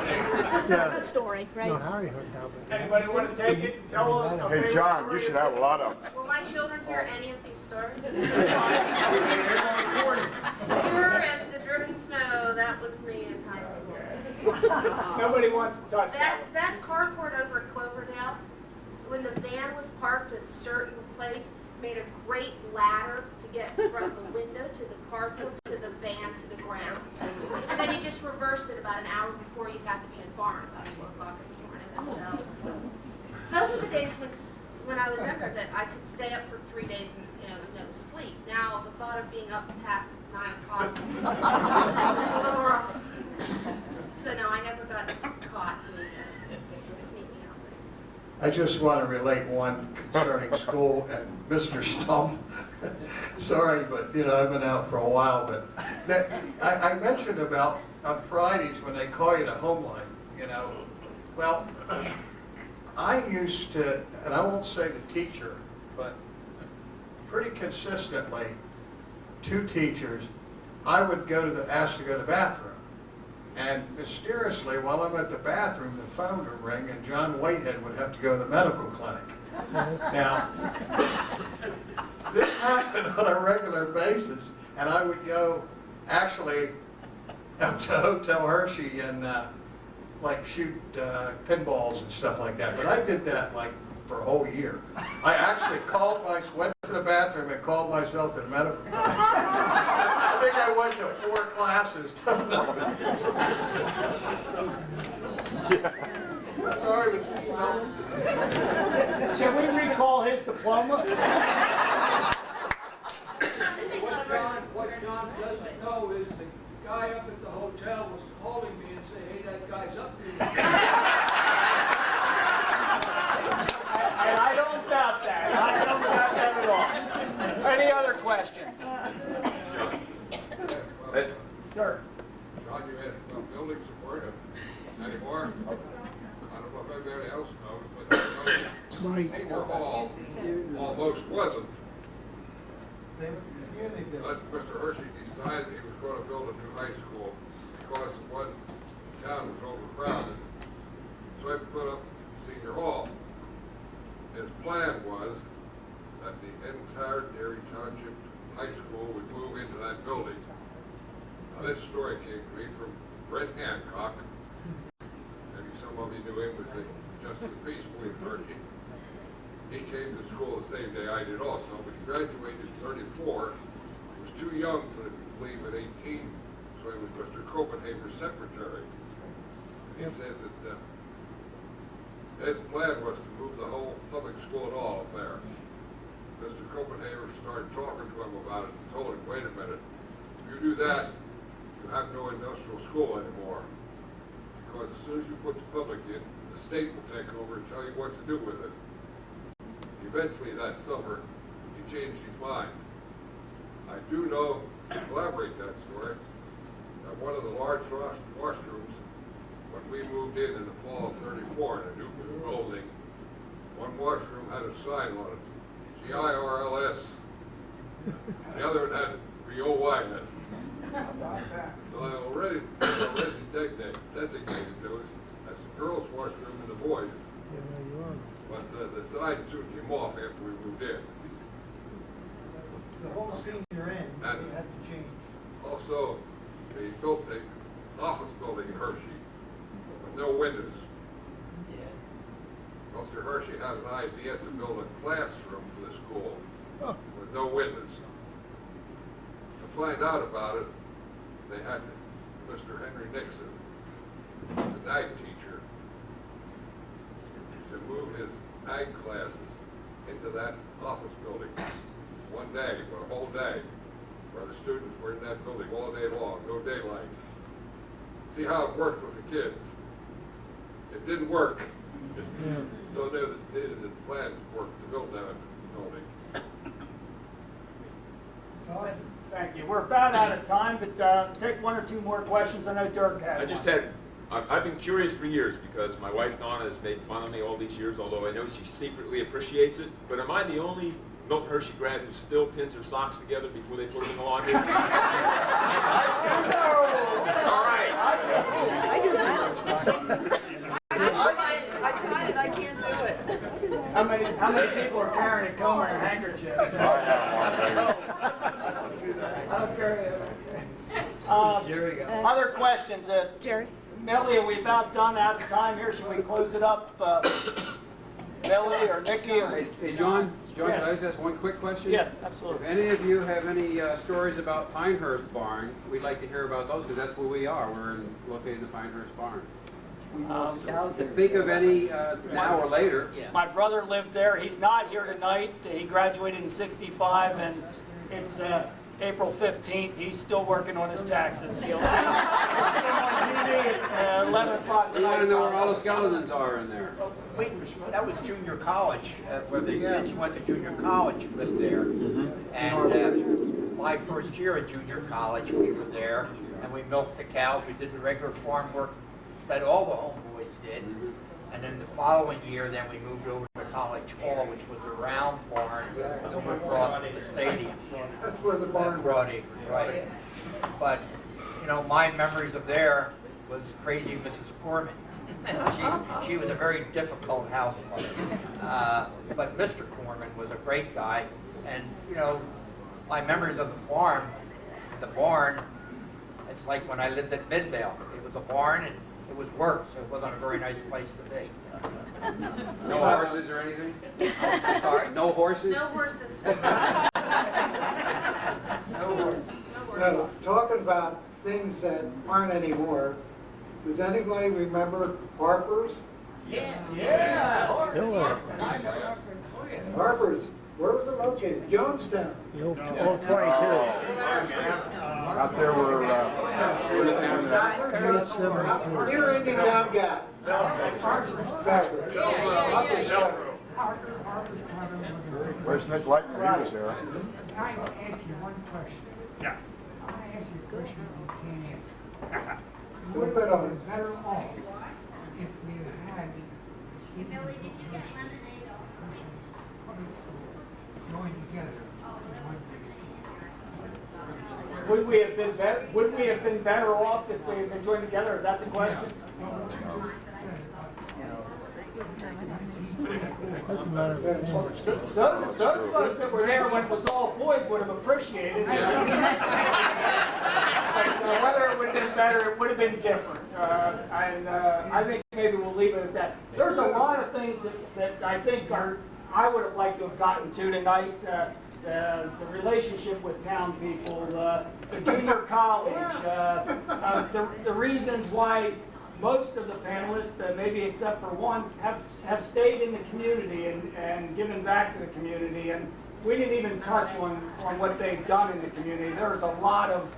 F: That's a story, right?
O: No, Harry hooked out.
B: Anybody want to take it and tell us a
I: Hey,
B: favorite
I: John,
B: story?
I: you should have a lot of them.
H: Will my children hear any of these stories? Pure as the driven snow, that was me in high school.
B: Nobody wants to touch that.
H: That carport over at Cloverdale, when the van was parked at a certain place, made a great ladder to get from the window to the carport to the van to the ground. And then you just reversed it about an hour before you got to be in barn, about 4 o'clock in the morning. So, those were the days when I was younger that I could stay up for 3 days and no sleep. Now the thought of being up past 9 o'clock is a little rough. So no, I never got caught doing sneaking out.
K: I just want to relate one concerning school and Mr. Stump. Sorry, but I've been out for a while, but I mentioned about on Fridays when they call you to home line, Well, I used to, and I won't say the teacher, but pretty consistently, 2 teachers, I would ask to go to the bathroom. And mysteriously, while I'm at the bathroom, the phone would ring and John Whitehead would have to go to the medical clinic. Now, this happened on a regular basis, and I would go actually up to Hotel Hershey and shoot pinballs and stuff like that. But I did that for a whole year. I actually went to the bathroom and called myself to the medical clinic. I think I went to 4 classes. Sorry, Mr. Stump.
B: Can we recall his diploma?
O: What John doesn't know is the guy up at the hotel was calling me and saying, hey, that guy's up there.
B: I don't doubt that. I don't doubt that at all. Any other questions? Sir.
D: John, you asked about building support anymore. I don't know if anybody else knows, but I know Senior Hall almost wasn't.
O: Same with the community building.
D: But Mr. Hershey decided he was going to build a new high school because one town was overcrowded. So I put up Senior Hall. His plan was that the entire Dairy Township High School would move into that that building. Now, this story came to me from Brett Hancock. Maybe some of you knew him as the Justice of the Peace William Hershey. He came to school the same day I did also, but he graduated in 34. He was too young to leave at 18, so he was Mr. Copenhaver's secretary. And he says that his plan was to move the whole public school and all up there. Mr. Copenhaver started talking to him about it and told him, wait a minute, if you do that, you have no industrial school anymore. Because as soon as you put the public in, the state will take over and tell you what to do with it. Eventually that summer, he changed his mind. I do know, to elaborate that story, that one of the large washrooms, when we moved in the fall of 34 in a new building, one washroom had a sign on it, GIRLS. The other one had BOYS. So I already designated those as the girls' washroom and the boys. But the sign soon came off after we moved in.
O: The whole senior end, you had to change.
D: Also, they built an office building in Hershey with no windows. Mr. Hershey had an idea to build a classroom for the school with no windows. To find out about it, they had Mr. Henry Nixon, who was an ag teacher, to move his ag classes into that office building one day, for a whole day, where the students were in that building all day long, no daylight. See how it worked with the kids. It didn't work. So the plan worked to build that building.
B: Thank you. We're about out of time, but take one or two more questions. I know Dirk had
P: I've been curious for years because my wife Donna has made fun of me all these years, although I know she secretly appreciates it. But am I the only Milton Hershey grad who still pins her socks together before they put them in the laundry? All right.
F: I do that. I tried it, I can't do it.
B: How many people are carrying a comb and a handkerchief? Okay. Other questions?
F: Jerry?
B: Millie, are we about done out of time here? Should we close it up? Millie or Nikki? Or...
Q: Hey, John,
B: Yes.
Q: can I just ask one quick question?
B: Yeah, absolutely.
Q: If any of you have any stories about Pinehurst Barn, we'd like to hear about those because that's where we are. We're located in the Pinehurst Barn. Think of any now or later.
B: My brother lived there. He's not here tonight. He graduated in '65, and it's April 15th. He's still working on his taxes. You'll see him on TV at 11 o'clock.
Q: We want to know where all the skeletons are in there.
J: That was junior college, where the kids who went to junior college lived there. And my first year at junior college, we were there, and we milked the cows. We did the regular farm work that all the homeboys did. And then the following year, then we moved over to College Hall, which was a round barn over across from the stadium.
G: That's where the barn was.
J: Right. But, you know, my memories of there was crazy Mrs. Corman. She was a very difficult housewife. But Mr. Corman was a great guy. And, you know, my memories of the farm, the barn, it's like when I lived at Midvale. It was a barn and it was work, so it wasn't a very nice place to be.
Q: No horses or anything?
J: Sorry?
Q: No horses?
H: No horses.
J: No horses.
G: No, talking about things that aren't anymore, does anybody remember Harper's?
J: Yeah.
G: Harper's, where was it located? Jonestown.
I: Old 22. Out there where,
G: Near Indiantown Gap. Backwards.
I: where's Nick Lightner? He was there.
O: I want to ask you one question.
C: Yeah.
O: I want to ask you a question you can't answer.
G: Put that on.
O: We're better off if we had public school joined together as one big school.
B: Would we have been better off if they had been joined together? Is that the question?
O: Doesn't matter.
B: Those of us that were there when it was all boys would have appreciated it. better, it would have been different. I think maybe we'll leave it at that. There's a lot of things that I think I would have liked to have gotten to tonight. The relationship with town people, the junior college, the reasons why most of the panelists, maybe except for one, have stayed in the community and given back to the community. And we didn't even touch on what they've done in the community. There's a lot of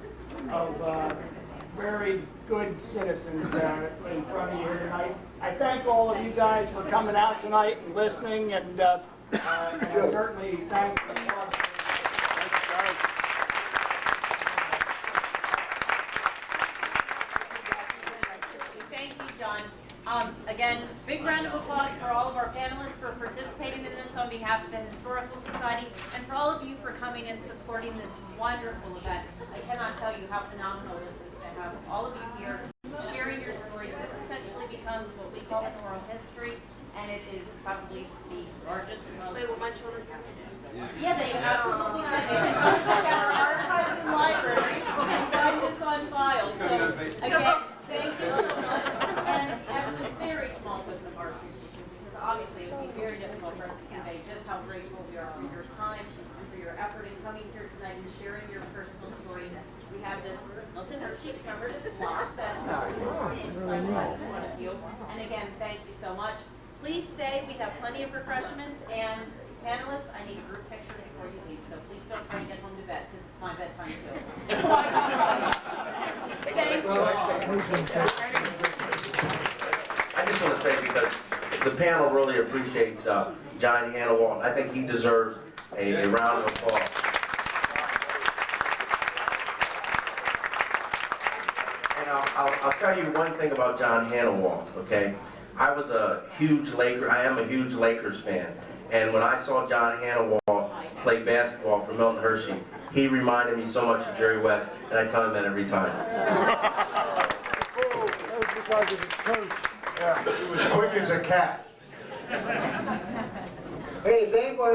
B: very good citizens in front of you here tonight. I thank all of you guys for coming out tonight and listening, and I certainly thank the club.
A: Thank you, John. Again, big round of applause for all of our panelists for participating in this on behalf of the Historical Society, and for all of you for coming and supporting this wonderful event. I cannot tell you how phenomenal this is to have all of you here sharing your stories. This essentially becomes what we call an oral history, and it is probably the largest, most...
H: Wait, will my children come?
A: Yeah, they absolutely can. They can come check out our archives and library and find this on file. So, again, thank you so much. And as a very small token of our appreciation, because obviously it would be very difficult for us to convey just how grateful we are for your time and for your effort in coming here tonight and sharing your personal stories. We have this Milton Hershey covered block that is one of you. And again, thank you so much. Please stay. We have plenty of refreshments, and panelists, I need group pictures before you leave, so please don't try to get home to bed, because it's my bedtime too. Thank you all.
L: I just want to say, because the panel really appreciates John Hannah-Walton. I think he deserves a round of applause. And I'll tell you one thing about John Hannah-Walton, okay? I am a huge Lakers fan. And when I saw John Hannah-Walton play basketball for Milton Hershey, he reminded me so much of Jerry West, and I tell him that every time.
G: Oh, that was because of his coach. Yeah, he was quick as a cat. Hey, is anybody